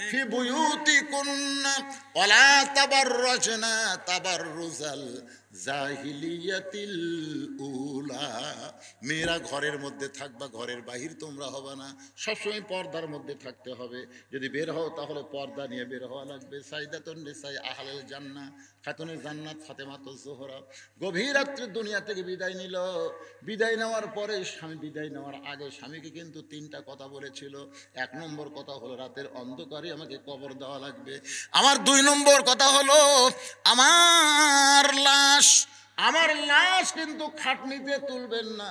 ফি বুয়ুতিকুন্না ওয়ালা তাবাররাজনা তাবাররুজাল জাহিলিয়াতিল উলা। মেয়েরা ঘরের মধ্যে থাকবা, ঘরের বাহির তোমরা হবে না, সবসময় পর্দার মধ্যে থাকতে হবে। যদি বের হও তাহলে পর্দা নিয়ে বের হওয়া লাগবে। সাইদাতুন নিসাই আহলাল জান্নাহ, খাতুনে জান্নাত ফাতেমাতুজ জোহরা গভীর রাত্রে দুনিয়া থেকে বিদায় নিল। বিদায় নেওয়ার পরে স্বামী বিদায় নেওয়ার আগে স্বামীকে কিন্তু তিনটা কথা বলেছিল। এক নম্বর কথা হলো রাতের অন্ধকারে আমাকে কবর দেওয়া লাগবে। আমার দুই নম্বর কথা হলো আমার লাশ কিন্তু খাটনিতে তুলবেন না,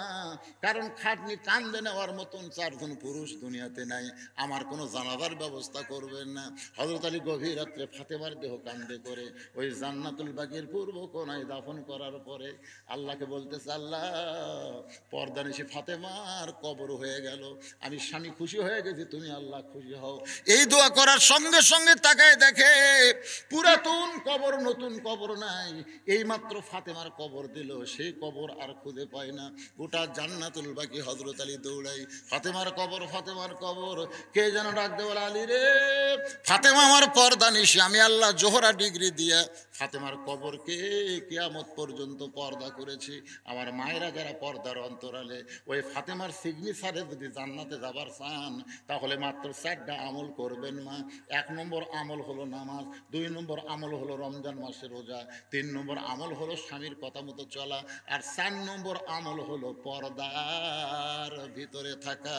কারণ খাটনি কান্দে নেওয়ার মতন চারজন পুরুষ দুনিয়াতে নাই। আমার কোনো জানাজার ব্যবস্থা করবেন না। হযরত আলী গভীর রাত্রে ফাতেমার দেহ কান্দে করে ওই জান্নাতুল বাকির পূর্ব কোনায় দাফন করার পরে আল্লাহকে বলতেছে, আল্লাহ পর্দা নিশি ফাতেমার কবর হয়ে গেল, আমি স্বামী খুশি হয়ে গেছি, তুমি আল্লাহ খুশি হও। এই দোয়া করার সঙ্গে সঙ্গে তাকায় দেখে পুরাতন কবর, নতুন কবর নাই। এইমাত্র ফাতেমার কবর দিল, সেই কবর আর খুঁজে পায় না। গোটা জান্নাতুল বাকি হযরত আলী দৌড়াই, ফাতেমার কবর, ফাতেমার কবর। কে যেন ডাক দে, বলে আলী রে, ফাতেমা আমার পর্দা নিশি, আমি আল্লাহ জোহরা ডিগ্রি দিয়া ফাতেমার কবরকে কিয়ামত পর্যন্ত পর্দা করেছি। আমার মায়েরা যারা পর্দার অন্তরালে, ওই ফাতেমার সিগনেচারে যদি জান্নাতে যাবার চান তাহলে মাত্র 4টা আমল করবেন মা। 1 নম্বর আমল হলো নামাজ, 2 নম্বর আমল হলো রমজান মাসের রোজা, 3 নম্বর আমল হলো স্বামীর কথা মতো চলা, আর 4 নম্বর আমল হলো পর্দার ভিতরে থাকা,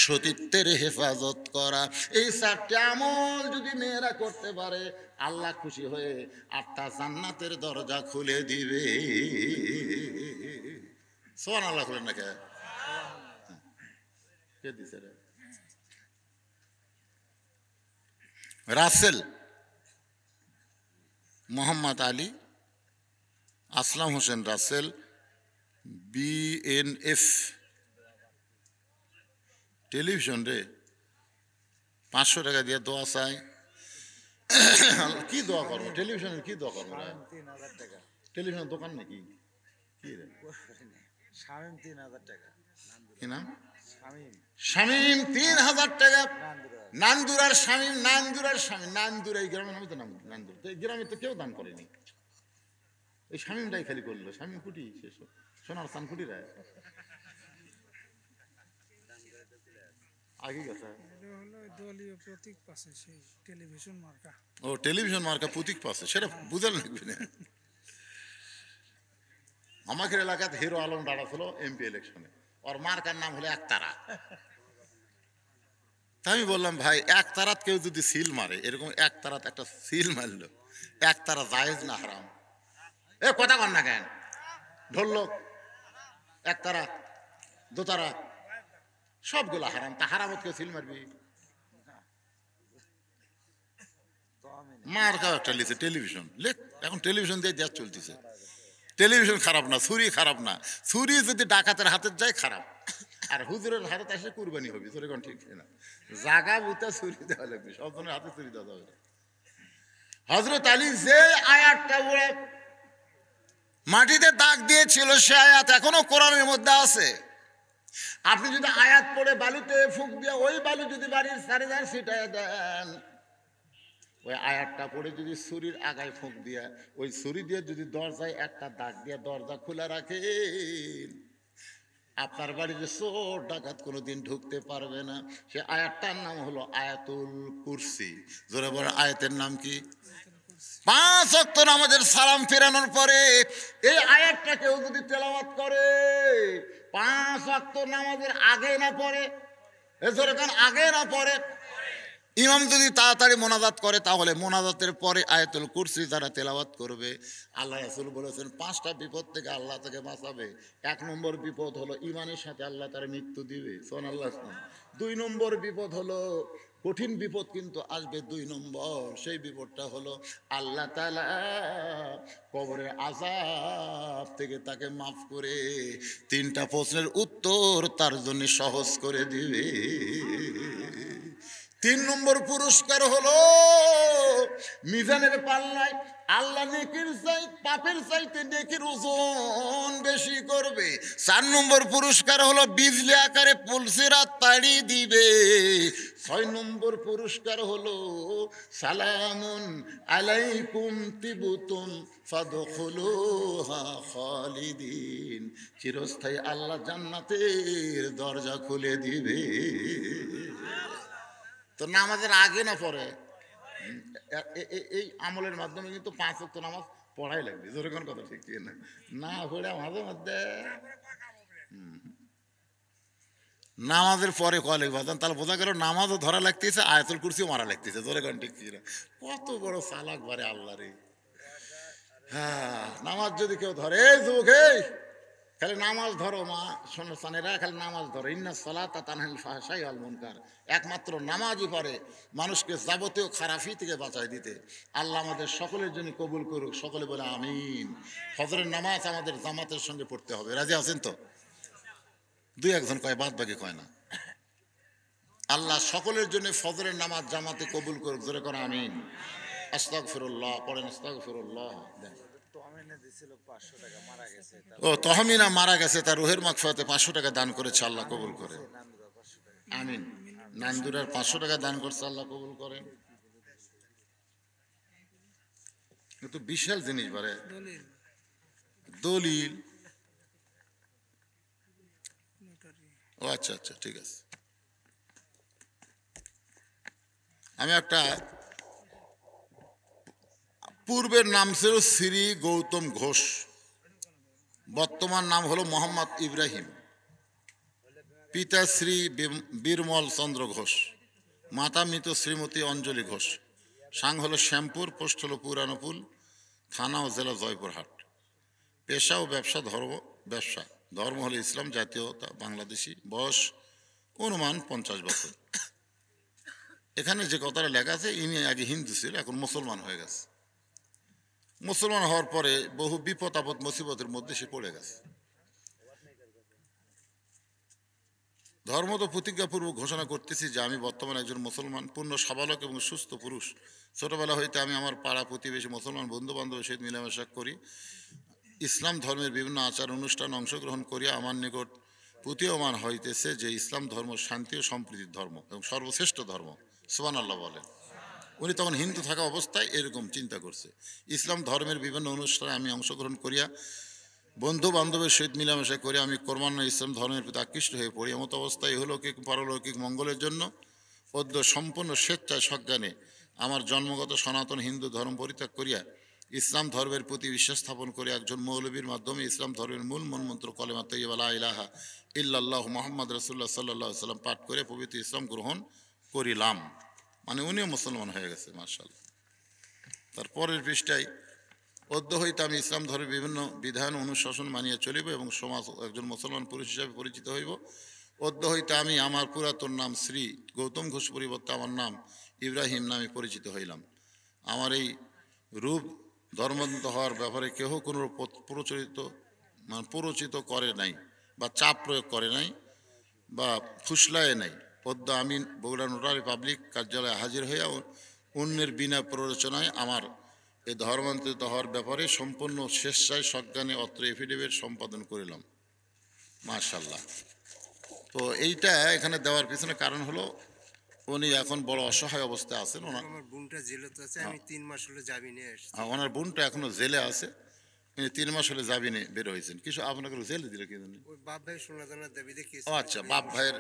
সতীত্বের হেফাজত করা। এই 4টা আমল যদি মেয়েরা করতে পারে আল্লাহ খুশি হয়ে 8টা জান্নাতের দরজা খুলে দিবে। সুবহানাল্লাহ বলেন না কে দিছে রে? রাসেল মোহাম্মদ আলী আসলাম হোসেন রাসেল, BNF টেলিভিশন রে 500 টাকা দিয়ে দোয়া চাই। কি দোয়া করবো? টেলিভিশনের কি দোয়া করবো? 3000 টাকা টেলিভিশনের দোকান নাকি? কি রে? শামিম 3000 টাকা। কি নাম? শামিম 3000 টাকা। নান্দুরা। নান্দুরার শামিম, নান্দুরার শামিম, নান্দুরা এই গ্রামের নামে তো নাম নান্দুর। তো এই গ্রামে তো কেউ দান করেনি, এই শামিমটাই খালি করলো। শামিম কুটি শেষ, সোনার চান কুটি রায় আগে গেছে। দলীয় প্রতীক পাশে সেই টেলিভিশন মার্কা। ও টেলিভিশন মার্কা প্রতীক পাচ্ছে, সেটা বুঝাল লাগবে না। আমাদের এলাকাতে হিরো আলম দাঁড়া ছিল MP ইলেকশনে, ওর মার্কার নাম হলো একতারা। তাই আমি বললাম, ভাই একতারাত কেউ যদি সিল মারে, এরকম একতারাত একটা সিল মারলো, একতারা জায়েজ না হারাম? এ কথা কন না কেন? ধরলো একতারা, দোতারা, সবগুলো হারাম। তা হারামত কেউ সিল মারবি? মার্কা একটা লিখছে টেলিভিশন, লেখ। এখন টেলিভিশন দিয়ে দেশ চলতেছে। টেলিভিশন খারাপ না, ছুরি খারাপ না। ছুরি যদি ডাকাতের হাতে যায় খারাপ, আর হুজুরের হাতে আসলে কুরবানি হবে। তোর এখন ঠিক না, জাগা বুতা ছুরি দেওয়া লাগবে, সব জনের হাতে ছুরি দেওয়া যাবে। হযরত আলী যে আয়াতটা বলে মাটিতে দাগ দিয়েছিল, সে আয়াত এখনো কোরআনের মধ্যে আছে। আপনি যদি আয়াত পড়ে বালুতে ফুঁক দিয়ে ওই বালু যদি বাড়ির চারিধারে ছিটায় দেন, ওই আয়াতটা পড়ে যদি ছুরির আগায় ফুঁক দিয়া ওই ছুরি দিয়ে যদি দরজায় একটা দাগ দিয়ে দরজা খোলা রাখেন, আপনার বাড়িতে চোর ডাকাত কোনোদিন ঢুকতে পারবে না। সে আয়াতটার নাম হলো আয়াতুল কুরসি। জোরে বলে আয়াতের নাম কি? 5 ওয়াক্ত নামাজের সালাম ফেরানোর পরে এই আয়াতটা কেউ যদি তেলাওয়াত করে, 5 ওয়াক্ত নামাজের আগে না পড়ে, জোরে কান আগে না পড়ে, ইমাম যদি তাড়াতাড়ি মোনাজাত করে, তাহলে মোনাজাতের পরে আয়াতুল কুরসি যারা তেলাওয়াত করবে, আল্লাহ রাসূল বলেছেন 5টা বিপদ থেকে আল্লাহ তাকে বাঁচাবে। 1 নম্বর বিপদ হলো ইমানের সাথে আল্লাহ তার মৃত্যু দিবে, সুবহানাল্লাহ। 2 নম্বর বিপদ হলো, কঠিন বিপদ কিন্তু আসবে 2 নম্বর, সেই বিপদটা হলো আল্লাহ তাআলা কবরের আযাব থেকে তাকে মাফ করে 3টা প্রশ্নের উত্তর তার জন্য সহজ করে দিবে। 3 নম্বর পুরস্কার হলো মিজানের পাল্লায় আল্লাহ নেকির চাই পাপের চাইতে নেকির ওজন বেশি করবে। 4 নম্বর পুরস্কার হলো বিজলি আকারে পুলসিরাত তাড়ি দিবে। 6 নম্বর পুরস্কার হলো সালামুন আলাইকুম তিবতুম ফাদখুলুহা খালিদিন, চিরস্থায়ী আল্লাহ জান্নাতের দরজা খুলে দিবে। তো নামাজের আগে না পরে এই আমলের মাধ্যমে কিন্তু 5 ওয়াক্ত নামাজ পড়াই লাগবে। জোরে কোন কথা ঠিক না? না পড়ে মাঝে মধ্যে নামাজের পরে কলে বাজান, তাহলে বোঝা গেল নামাজও ধরা লাগতেছে, আয়াতুল কুরসিও মারা লাগতেছে। জোরে কোন ঠিক না? কত বড় চালাক বারে আল্লাহ রে। হ্যাঁ, নামাজ যদি কেউ ধরে, এই যুবক এই খালি নামাজ ধরো, মা শোনেরা খালি নামাজ ধরো, ইন্না সালাতা তানহাল ফাহশাই ওয়াল মুনকার, একমাত্র নামাজই পারে মানুষকে যাবতীয় খারাপি থেকে বাঁচায় দিতে। আল্লাহ আমাদের সকলের জন্য কবুল করুক। সকলে বলে আমিন। ফজরের নামাজ আমাদের জামাতের সঙ্গে পড়তে হবে। রাজি আছেন তো? 2-1 কয়, বাদ বাকি কয় না। আল্লাহ সকলের জন্য ফজরের নামাজ জামাতে কবুল করুক। জোরে করে আমিন। আস্তাগফিরুল্লাহ পড়েন, আস্তাগফিরুল্লাহ। তহমিনা দিছিল 500 টাকা, মারা গেছে। ও তহমিনা মারা গেছে, তার রুহের মাগফিরাতে 500 টাকা দান করেছে, আল্লাহ কবুল করে। নান্দুরা 500 টাকা। আমিন। নান্দুরার 500 টাকা দান করছে, আল্লাহ কবুল করেন। কিন্তু বিশাল জিনিস বারে দলিল দলিল। নোটারি ও আচ্ছা আচ্ছা, ঠিক আছে। আমি একটা, পূর্বের নাম ছিল শ্রী গৌতম ঘোষ, বর্তমান নাম হলো মোহাম্মদ ইব্রাহিম। পিতা শ্রী বীরমল চন্দ্র ঘোষ, মাতা মৃত শ্রীমতী অঞ্জলি ঘোষ। সাং হলো শ্যামপুর, পোস্ট হলো পুরানোপুল, থানা ও জেলা জয়পুরহাট। পেশা ও ব্যবসা ব্যবসা, ধর্ম হলো ইসলাম, জাতীয়তা বাংলাদেশি, বয়স অনুমান 50 বছর। এখানে যে কথাটা লেখা আছে, ইনি আগে হিন্দু ছিল, এখন মুসলমান হয়ে গেছে। মুসলমান হওয়ার পরে বহু বিপদ আপদ মুসিবতের মধ্যে সে পড়ে গেছে। ধর্ম তো প্রতিজ্ঞাপূর্বক ঘোষণা করতেছি যে আমি বর্তমানে একজন মুসলমান, পূর্ণ সাবালক এবং সুস্থ পুরুষ। ছোটবেলা হইতে আমি আমার পাড়া প্রতিবেশী মুসলমান বন্ধু বান্ধবের সহিত মিলামেশা করি, ইসলাম ধর্মের বিভিন্ন আচার অনুষ্ঠান অংশগ্রহণ করিয়া আমার নিকট প্রতীয়মান হইতেছে যে ইসলাম ধর্ম শান্তি ও সম্প্রীতির ধর্ম এবং সর্বশ্রেষ্ঠ ধর্ম। সুবহানাল্লাহ বলেন। উনি তখন হিন্দু থাকা অবস্থায় এরকম চিন্তা করছে। ইসলাম ধর্মের বিভিন্ন অনুষ্ঠানে আমি অংশগ্রহণ করিয়া বন্ধু বান্ধবের সহিত মিলামেশা করে আমি ক্রমান্বয়ে ইসলাম ধর্মের প্রতি আকৃষ্ট হয়ে পড়ি। এমত অবস্থায় ইহলৌকিক পারলৌকিক মঙ্গলের জন্য অদ্য সম্পূর্ণ স্বেচ্ছায় সজ্ঞানে আমার জন্মগত সনাতন হিন্দু ধর্ম পরিত্যাগ করিয়া ইসলাম ধর্মের প্রতি বিশ্বাস স্থাপন করে একজন মৌলবীর মাধ্যমে ইসলাম ধর্মের মূল মন্ত্র কলেমা তৈয়্যিবা লা ইলাহা ইল্লাল্লাহু মুহাম্মাদ রাসূলুল্লাহ সাল্লাল্লাহু আলাইহি সাল্লাম পাঠ করে পবিত্র ইসলাম গ্রহণ করিলাম। মানে উনিও মুসলমান হয়ে গেছে, মাশাআল্লাহ। তারপরের পৃষ্ঠায়, অদ্য হইতে আমি ইসলাম ধর্মের বিভিন্ন বিধান অনুশাসন মানিয়া চলিব এবং সমাজ একজন মুসলমান পুরুষ হিসাবে পরিচিত হইব। অদ্য হইতে আমি আমার পুরাতন নাম শ্রী গৌতম ঘোষ পরিবর্তে আমার নাম ইব্রাহিম নামে পরিচিত হইলাম। আমার এই রূপ ধর্মান্তরিত হওয়ার ব্যাপারে কেহ কোনো প্ররোচিত করে নাই বা চাপ প্রয়োগ করে নাই বা ফুসলায় নাই। অদ্য আমি বগুড়া নোটারি পাবলিক কার্যালয়ে হাজির হইয়া অন্যের বিনা প্ররোচনায় আমার এই ধর্মান্তরিত হওয়ার ব্যাপারে সম্পূর্ণ স্বেচ্ছায় সজ্ঞানে অত্র এফিডেভিট সম্পাদন করিলাম। মাশাআল্লাহ। তো এইটা এখানে দেওয়ার পিছনে কারণ হলো উনি এখন বড় অসহায় অবস্থায় আছেন। আমার বোনটা জেলে তো আছে, আমি 3 মাস হলো জামিনে এসেছি। ওনার বোনটা এখনো জেলে আছে, উনি 3 মাস হলে জামিনে বের হয়েছেন। কিছু আপনাকে জেলে দিল কি জানি? ওই বাপ ভাই সোনা দানার দাবিতে কেস। ও আচ্ছা, বাপ ভাইয়ের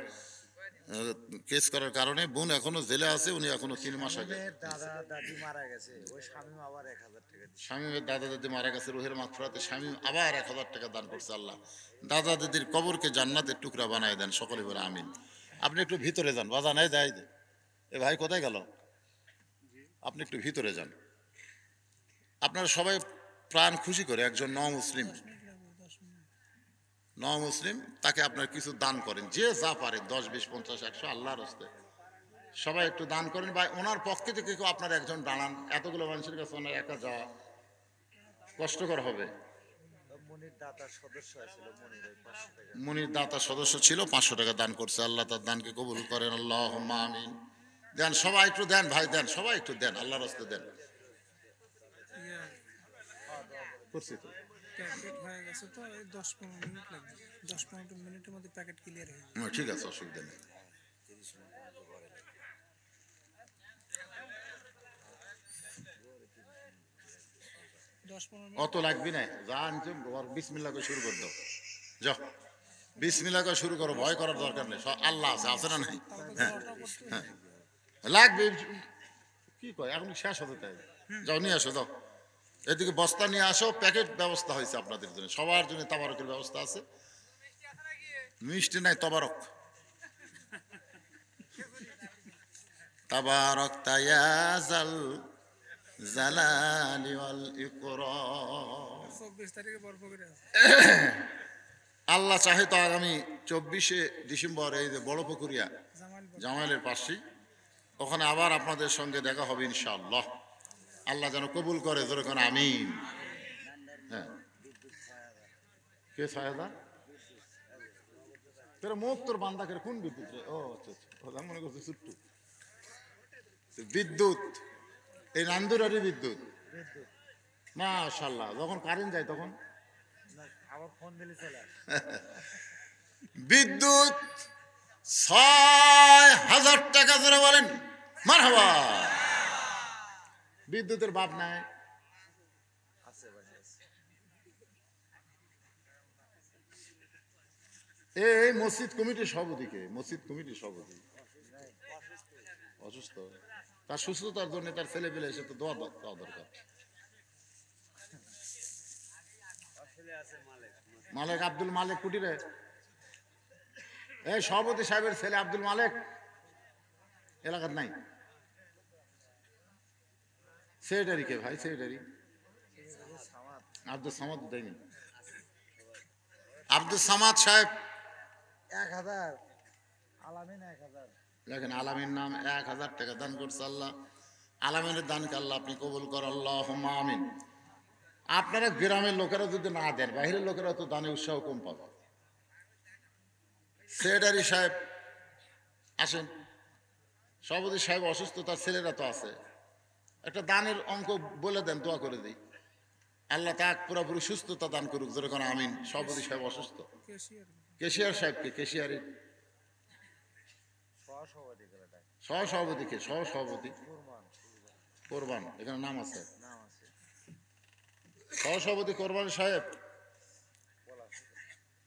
কেস করার কারণে বোন এখনো জেলে আছে, উনি এখনো 3 মাস আগে। শামীমের দাদা দাদি মারা গেছে, ওই শামীম আবার 1000 টাকা দিছে। শামীমের দাদা দাদি মারা গেছে, রুহের মাগফিরাতে শামীম আবার 1000 টাকা দান করছে। আল্লাহ দাদা দাদির কবরকে জান্নাতের টুকরা বানায় দেন। সকলে বলে আমিন। আপনি একটু ভিতরে যান, বাজা নাই যাই দে। এ ভাই কোথায় গেল? আপনি একটু ভিতরে যান। আপনারা সবাই প্রাণ খুশি করে একজন মুসলিম তাকে আপনার কিছু দান করেন, যে যা পারেন, 10, 20, 50, 100 আল্লাহর হস্তে সবাই একটু দান করেন। বা ওনার পক্ষে থেকে কেউ আপনার একজন দাঁড়ান। এতগুলো মানুষের কাছে ওনার একা যাওয়া কষ্টকর হবে। মনির দাতার সদস্য আছিল, মনির ওই 500 টাকা। মনির দাতা সদস্য ছিল, 500 টাকা দান করছে। আল্লাহ তার দানকে কবুল করেন। আল্লাহুম্মা আমিন। দেন সবাই একটু দেন ভাই, দেন সবাই একটু দেন, আল্লাহর রাস্তায় দেন। ইয়া করছি তো। প্যাকেট হয়ে গেছে তো এই 10-15 মিনিট লাগবে, 10-15 মিনিটের মধ্যে প্যাকেট ক্লিয়ার হয়ে যাবে। ঠিক আছে, অসুবিধা নেই। 10-15 মিনিট অত লাগবি না, যা আনছো বিসমিল্লাহ করে শুরু করে দাও, যাও বিসমিল্লাহ করে শুরু করো, ভয় করার দরকার নেই, আল্লাহ আছে, আছে না নাই? হ্যাঁ হ্যাঁ লাগবে, কি কয় এখন শেষ হতে তাই, যাও নিয়ে আসো, যাও এদিকে বস্তা নিয়ে আসো, প্যাকেট ব্যবস্থা হয়েছে আপনাদের জন্য, সবার জন্য তাবারকের ব্যবস্থা আছে। মিষ্টি নাই, তবারক, তাবারক তায়াজাল জালালি ওয়াল ইকরাম। 24 তারিখে বরফ করে আছে। আল্লাহ চাহে তো আগামী 24শে ডিসেম্বর এই যে বড় পুকুরিয়া জামাইল জামাইলের পাশেই, ওখানে আবার আপনাদের সঙ্গে দেখা হবে ইনশাআল্লাহ। আল্লাহ যেন কবুল করে, যেরকম আমিন। হ্যাঁ কে 6,000 তোর মুখ তোর বান্দাকের কোন বিদ্যুৎ রে? ও আচ্ছা আচ্ছা, মনে করছি ছুট্টু বিদ্যুৎ, এই নান্দুরারি বিদ্যুৎ, মাশাআল্লাহ। যখন কারেন্ট যায় তখন আবার ফোন দিলে চলে আসে। বিদ্যুৎ 6,000 টাকা ধরে বলেন মারহাবা। বিদ্যুতের বাপ নাই, আছে ভাই, আছে। এই মসজিদ কমিটির সভাপতিকে, মসজিদ কমিটির সভাপতি অসুস্থ, তার সুস্থতার জন্য তার ছেলে পেলে এসে তো দোয়া দেওয়া দরকার। মালেক, আব্দুল মালেক কুটিরে, এই সভাপতি সাহেবের ছেলে আব্দুল মালেক এলাকার নাই, সেক্রেটারি কে ভাই? সেক্রেটারি আব্দুল সামাদ দেয়নি, আব্দুল সামাদ সাহেব 1000 আলামিন 1000 দেখেন, আলামিন নাম 1000 টাকা দান করছে আল্লাহ। আলামিনের দানকে আল্লাহ আপনি কবুল কর, আল্লাহুম্মা আমিন। আপনারা গ্রামের লোকেরা যদি না দেন, বাইরের লোকেরা তো দানে উৎসাহ কম পাবে। সেক্রেটারি সাহেব আসেন, সভাপতি সাহেব অসুস্থ, তার ছেলেরা তো আছে, একটা দানের অঙ্ক বলে দেন, দোয়া করে দিই, আল্লাহ তাক পুরোপুরি সুস্থতা দান করুক, যেরকম আমিন। সভাপতি সাহেব অসুস্থ, ক্যাশিয়ার কেশিয়ার সাহেবকে, কেশিয়ারি সহসভাপতি করে ডাকে। সহসভাপতিকে, সহসভাপতি কুরবান কোরবান, এখানে নাম আছে, নাম আছে। সহসভাপতি কোরবান সাহেব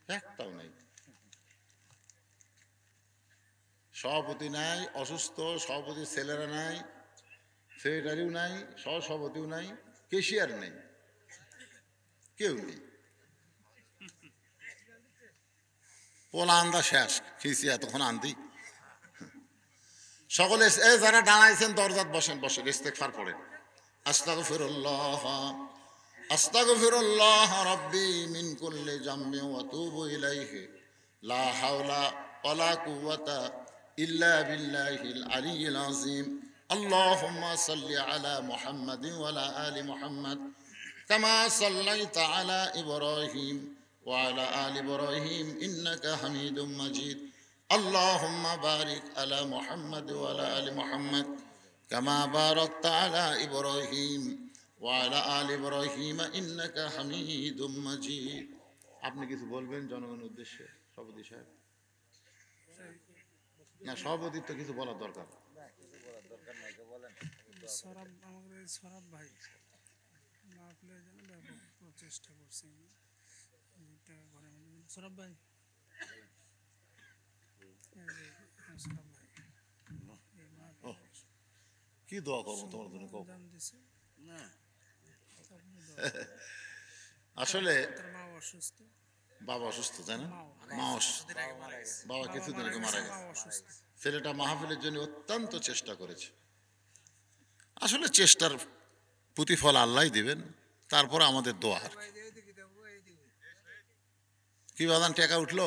একটাও নাই, সভাপতি নাই, অসুস্থ, সভাপতির ছেলেরা নাই, সেক্রেটারিও নাই, সহসভাপতিও নাই, কেশিয়ার নেই, কেউ নেই। পোলা আন্দা শেষ, খিসি এতক্ষণ আন্দি। সকলে এ যারা দাঁড়াইছেন দরজাত বসেন, বসেন, ইস্তেগফার পড়েন। আস্তাগফিরুল্লাহ, আস্তাগফিরুল্লাহ রাব্বি মিন কুল্লি জামবি ওয়া আতুবু ইলাইহি, লা হাওলা ওয়ালা কুওয়াতা ইল্লা বিল্লাহিল আলিয়্যিল আযীম। আল্লাহুম্মা সাল্লি আলা মুহাম্মাদিন ওয়া আলা আলি মুহাম্মাদ কামা সাল্লাইতা আলা ইব্রাহিম ওয়া আলা আলি ইব্রাহিম ইন্নাকা হামিদুম মাজিদ। আল্লাহুম্মা বারিক আলা মুহাম্মাদ ওয়া আলা আলি মুহাম্মাদ কামা বারাকতা আলা ইব্রাহিম ওয়া আলা আলি ইব্রাহিম ইন্নাকা হামিদুম মাজিদ। আপনি কিছু বলবেন জনগণের উদ্দেশ্যে সভাপতি সাহেব? না, সভাপতির তো কিছু বলার দরকার। সরাব, আমাদের এই সরাব ভাই মাহফিলের জন্য ব্যাপক প্রচেষ্টা করছে, এটা ঘরের মধ্যে। সরাব ভাই, এই যে সরাব ভাই এই মাহফিলে কি দোয়া করবো তোমার জন্য? দান দিছে, না আপনি দোয়া করেন। আসলে তার মা অসুস্থ, বাবা অসুস্থ, তাই না? মাও মা অসুস্থ, বাবা কিছুদিন আগে মারা মা গেছে। অসুস্থ। ছেলেটা মাহফিলের জন্য অত্যন্ত চেষ্টা করেছে। আসলে চেষ্টার প্রতিফল আল্লাহই দিবেন, তারপর আমাদের দোয়া। আর কি বাদান টাকা উঠলো?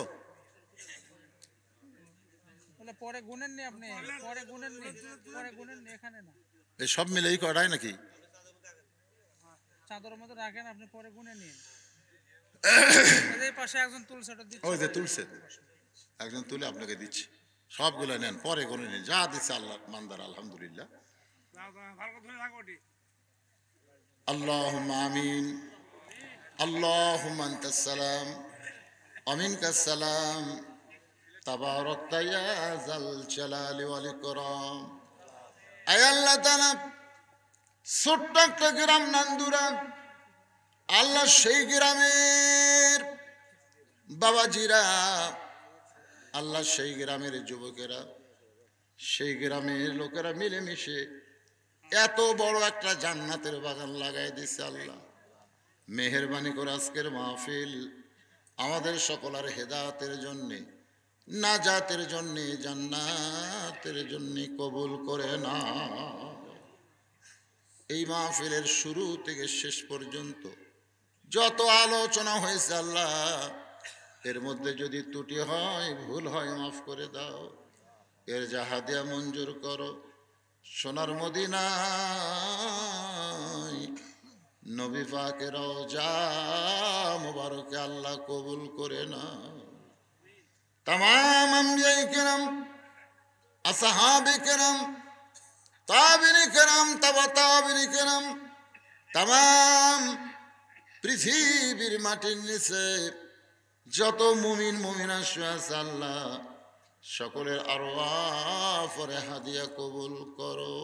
বলে পরে গুনেন নি আপনি, পরে গুনেন নি, পরে গুনেন নি, এখানে না, এই সব মিলেই করায় নাকি? চাদরের মধ্যে রাখেন, আপনি পরে গুনে নিন। এই পাশে একজন তুলছে, ওটা দিচ্ছে। ওই যে তুলছে, একজন তুলে আপনাকে দিচ্ছে। সবগুলো নেন, পরে করে নিন, যা দিচ্ছে আল্লাহ মান্দার আলহামদুলিল্লাহ। আল্লাহুম্মা আমিন। আল্লাহুম্মা আনতাস সালাম ওয়া মিনকাস সালাম তাবারাকতা ইয়া যাল জালালি ওয়াল ইকরাম। আয় আল্লাহ তাআলা, ছোট্ট একটা গ্রাম নান্দুরা, আল্লাহ সেই গ্রামের বাবাজিরা, আল্লাহ সেই গ্রামের যুবকেরা, সেই গ্রামের লোকেরা মিলেমিশে এত বড় একটা জান্নাতের বাগান লাগাই দিছে। আল্লাহ মেহেরবানি করে আজকের মাহফিল আমাদের সকলের হেদায়েতের জন্যে, নাজাতের জন্যে, জান্নাতের জন্যে কবুল করে না। এই মাহফিলের শুরু থেকে শেষ পর্যন্ত যত আলোচনা হয়েছে আল্লাহ, এর মধ্যে যদি ত্রুটি হয়, ভুল হয়, মাফ করে দাও। এর জাহাদিয়া মঞ্জুর করো। সোনার মদিনায় নবী পাকের রওজা মুবারকে আল্লাহ কবুল করে না। तमाम अंबियाए किराम, असहाबे किराम, ताबिने किराम, तबा ताबिने किराम, तमाम পৃথিবীর মাটির নিচে যত মুমিন মুমিনা শুয়ে আছে আল্লাহ, সকলের আরওয়াহ পরে হাদিয়া কবুল করো।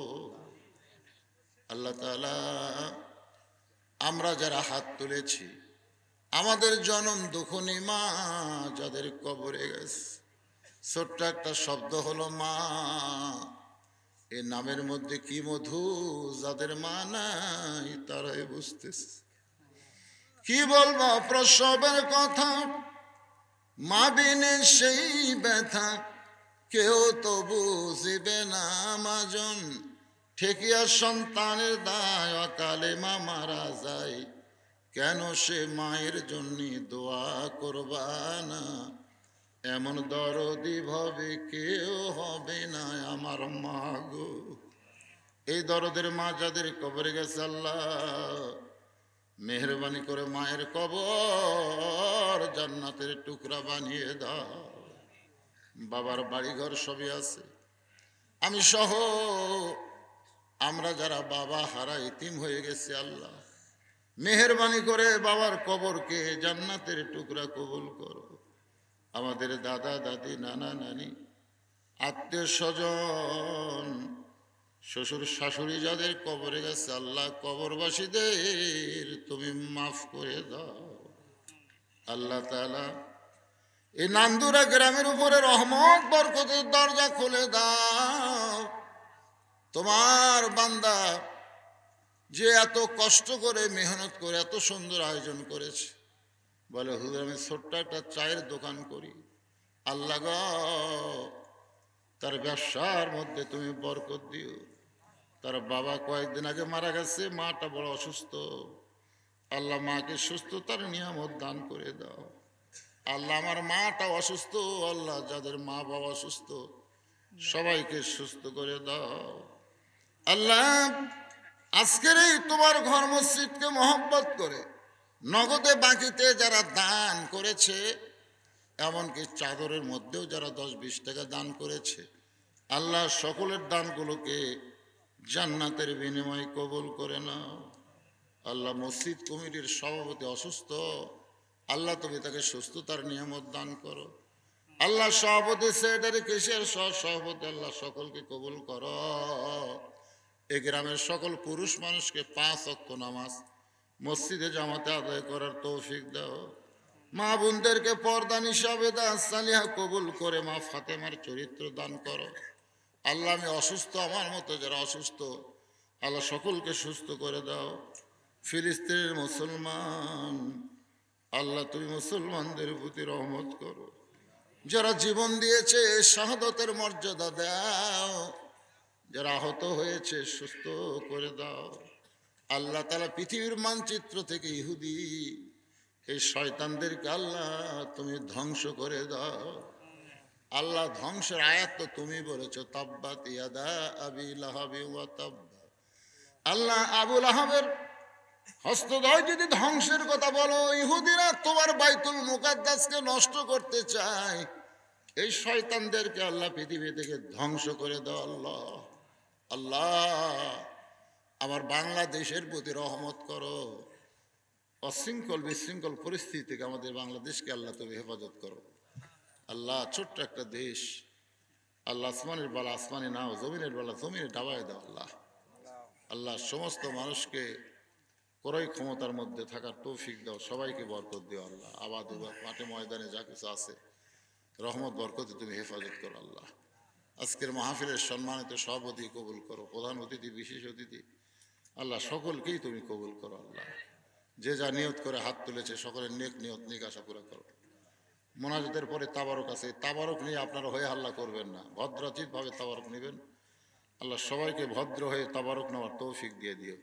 আল্লাহ তাআলা, আমরা যারা হাত তুলেছি, আমাদের জনম দুঃখনী মা যাদের কবরে গেছে, ছোট্ট একটা শব্দ হলো মা, এ নামের মধ্যে কি মধু, যাদের মা নাই তারাই বুঝতেছে। কি বলবো প্রসবের কথা, মা বিনে সেই ব্যথা, কেউ তো বুঝিবে না মাজন, ঠেকিয়া সন্তানের দায়, অকালে মা মারা যায়, কেন সে মায়ের জন্য দোয়া করবা না, এমন দরদি ভাবে কেউ হবে না আমার মা গো। এই দরদের মা যাদের কবরে গেছে আল্লাহ, মেহরবানি করে মায়ের কবর জান্নাতের টুকরা বানিয়ে দাও। বাবার বাড়িঘর সবই আছে, আমি সহ আমরা যারা বাবা হারা ইতিম হয়ে গেছি আল্লাহ, মেহেরবানি করে বাবার কবরকে জান্নাতের টুকরা কবুল করো। আমাদের দাদা দাদি, নানা নানি, আত্মীয় স্বজন, শ্বশুর শাশুড়ি যাদের কবরে গেছে আল্লাহ, কবরবাসীদের তুমি মাফ করে দাও। আল্লাহ তাআলা, এই নান্দুরা গ্রামের উপরে রহমত বরকতের দরজা খুলে দাও। তোমার বান্দা যে এত কষ্ট করে মেহনত করে এত সুন্দর আয়োজন করেছে, বলে হুজুর আমি ছোট্ট একটা চায়ের দোকান করি, আল্লাহ গো তার ব্যবসার মধ্যে তুমি বরকত দিও। তার বাবা কয়েকদিন আগে মারা গেছে, মাটা বড় অসুস্থ, আল্লাহ মাকে সুস্থতার নিয়ামত দান করে দাও। আল্লাহ আমার মাটা অসুস্থ, আল্লাহ যাদের মা বাবা অসুস্থ সবাইকে সুস্থ করে দাও। আল্লাহ আজকের এই তোমার ঘর মসজিদকে মহব্বত করে নগদে বাকিতে যারা দান করেছে, এমনকি চাদরের মধ্যেও যারা 10-20 টাকা দান করেছে, আল্লাহ সকলের দানগুলোকে জান্নাতের বিনিময়ে কবুল করে নাও। আল্লাহ মসজিদ কমিটির সভাপতি অসুস্থ, আল্লাহ তুমি তাকে সুস্থতার নিয়ামত দান করো। আল্লাহ সভাপতি, সেক্রেটারি, কেশিয়ার সহ সভাপতি, আল্লাহ সকলকে কবুল করো। এই গ্রামের সকল পুরুষ মানুষকে 5 ওয়াক্ত নামাজ মসজিদে জামাতে আদায় করার তৌফিক দাও। মা বোনদেরকে পর্দা নিশাবে দা সালিহা কবুল করে মা ফাতেমার চরিত্র দান করো। আল্লাহ আমি অসুস্থ, আমার মতো যারা অসুস্থ আল্লাহ সকলকে সুস্থ করে দাও। ফিলিস্তিনের মুসলমান, আল্লাহ তুমি মুসলমানদের প্রতি রহমত করো। যারা জীবন দিয়েছে শাহাদতের মর্যাদা দাও, যারা আহত হয়েছে সুস্থ করে দাও। আল্লাহ তাআলা পৃথিবীর মানচিত্র থেকে ইহুদি এই শয়তানদেরকে আল্লাহ তুমি ধ্বংস করে দাও। আল্লাহ ধ্বংসের আয়াত তো তুমি বলেছো, তাব্বাত ইয়াদা আবি লাহাবি ওয়া তাব্বা। আল্লাহ আবু লাহাবের হস্তদ্বয় যদি ধ্বংসের কথা বলো, ইহুদিরা তোমার বাইতুল মুকাদ্দাসকে নষ্ট করতে চায়, এই শয়তানদেরকে আল্লাহ পৃথিবী থেকে ধ্বংস করে দাও আল্লাহ। আল্লাহ আমার বাংলাদেশের প্রতি রহমত করো। অশৃঙ্খল বিশৃঙ্খল পরিস্থিতি থেকে আমাদের বাংলাদেশকে আল্লাহ তুমি হেফাজত করো আল্লাহ। ছোট্ট একটা দেশ আল্লাহ, আসমানের বালা আসমানে নাও, জমিনের বালা জমিনে ডাবায় দাও আল্লাহ। আল্লাহ সমস্ত মানুষকে ক্রয় ক্ষমতার মধ্যে থাকার তৌফিক দাও, সবাইকে বরকত দিও আল্লাহ। আবাদ মাঠে ময়দানে যা কিছু আছে রহমত বরকতে তুমি হেফাজত করো আল্লাহ। আজকের মাহফিলের সম্মানিত সভাপতি কবুল করো, প্রধান অতিথি বিশেষ অতিথি আল্লাহ সকলকেই তুমি কবুল করো আল্লাহ। যে যা নিয়ত করে হাত তুলেছে সকলের নেক নিয়ত নিক আশা পুরা করো। মোনাজাতের পরে তাবারক আছে, তাবারক নিয়ে আপনারা হয়ে হাল্লা করবেন না, ভদ্রাচিতভাবে তাবারক নেবেন আল্লাহ। সবাইকে ভদ্র হয়ে তাবারক নেওয়ার তৌফিক দিয়ে দিও।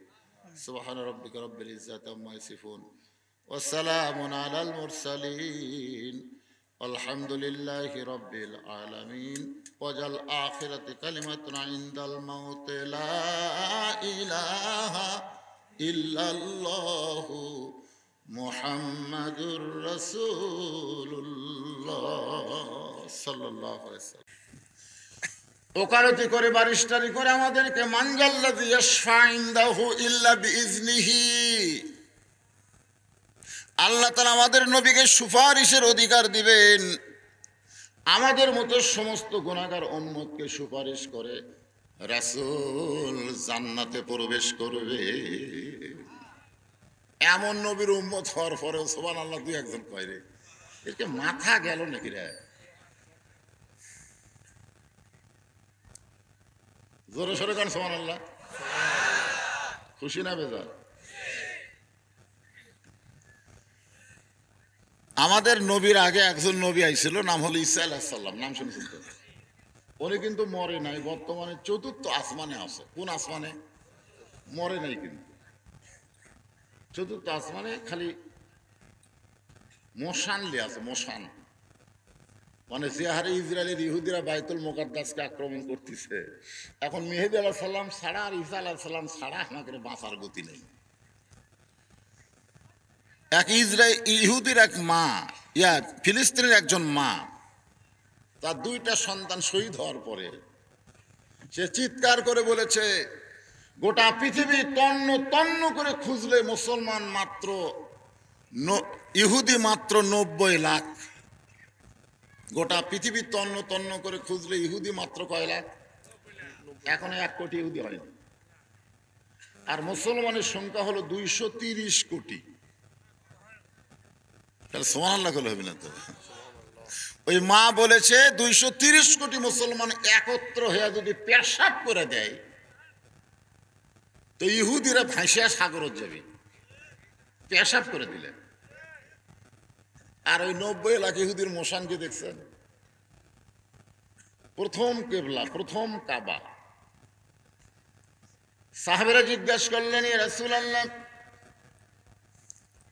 সুবহান রাব্বিকা রাব্বিল ইজ্জাতি আম্মা ইয়াসিফুন ওয়া সালামুন আলাল মুরসালিন আলহামদুলিল্লাহি রাব্বিল আলামিন। ওয়াজাল আখিরাতি কালিমাতুন ইনদাল মাউত লা ইলাহা ইল্লাল্লাহু মুহাম্মাদুর রাসূলুল্লাহ সাল্লাল্লাহু আলাইহি ওয়াসাল্লাম। ওকালতি করে বারিস্টারি করে আমাদেরকে মানজাল্লাযী ইয়াশফা ইনদাহু ইল্লা বিইজনিহি, আল্লাহ তাআলা আমাদের নবীকে সুপারিশের অধিকার দিবেন। আমাদের মতো সমস্ত গুনাহগার উম্মতকে সুপারিশ করে রাসূল জান্নাতে প্রবেশ করবে। এমন নবীর উম্মত হওয়ার পরেও সুবহানাল্লাহ দুই একজন কয় রে, এর মাথা গেল নাকি রে? জোরে সরে গান সুবহানাল্লাহ। খুশি না বেজার? আমাদের নবীর আগে একজন নবী আইছিল, নাম হলো ঈসা আলাইহিস সালাম, নাম শুনেছেন তো? উনি কিন্তু মরে নাই, বর্তমানে চতুর্থ আসমানে আছে। কোন আসমানে? মরে নাই কিন্তু, চতুর্থ আসমানে খালি মশান লিয়ে আছে। মশান মানে যে হারে ইসরায়েলের ইহুদিরা বাইতুল মুকাদ্দাসকে আক্রমণ করতেছে, এখন মেহেদী আলাইহিস সালাম ছাড়া আর ঈসা আলাইহিস সালাম ছাড়া আমাদের বাঁচার গতি নেই। এক ইহুদির এক মা, ফিলিস্তিনের একজন মা, তার দুইটা সন্তান শহীদ হওয়ার পরে সে চিৎকার করে বলেছে, গোটা পৃথিবী তন্ন তন্ন করে খুঁজলে মুসলমান মাত্র ইহুদি মাত্র 90 লাখ। গোটা পৃথিবী তন্ন তন্ন করে খুঁজলে ইহুদি মাত্র কয় লাখ? এখনো 1 কোটি ইহুদি হয়নি। আর মুসলমানের সংখ্যা হলো 230 কোটি। তাহলে সুবহানাল্লাহ বলে হবে না তো? ওই মা বলেছে 230 কোটি মুসলমান একত্র হয়ে যদি পেশাব করে দেয় তো ইহুদিরা ভাসিয়া সাগরত যাবে, পেশাব করে দিলে। আর ওই 90 লাখ ইহুদির মশানকে দেখছেন? প্রথম কেবলা, প্রথম কাবা। সাহাবেরা জিজ্ঞাসা করলেন, ইয়া রাসূলুল্লাহ,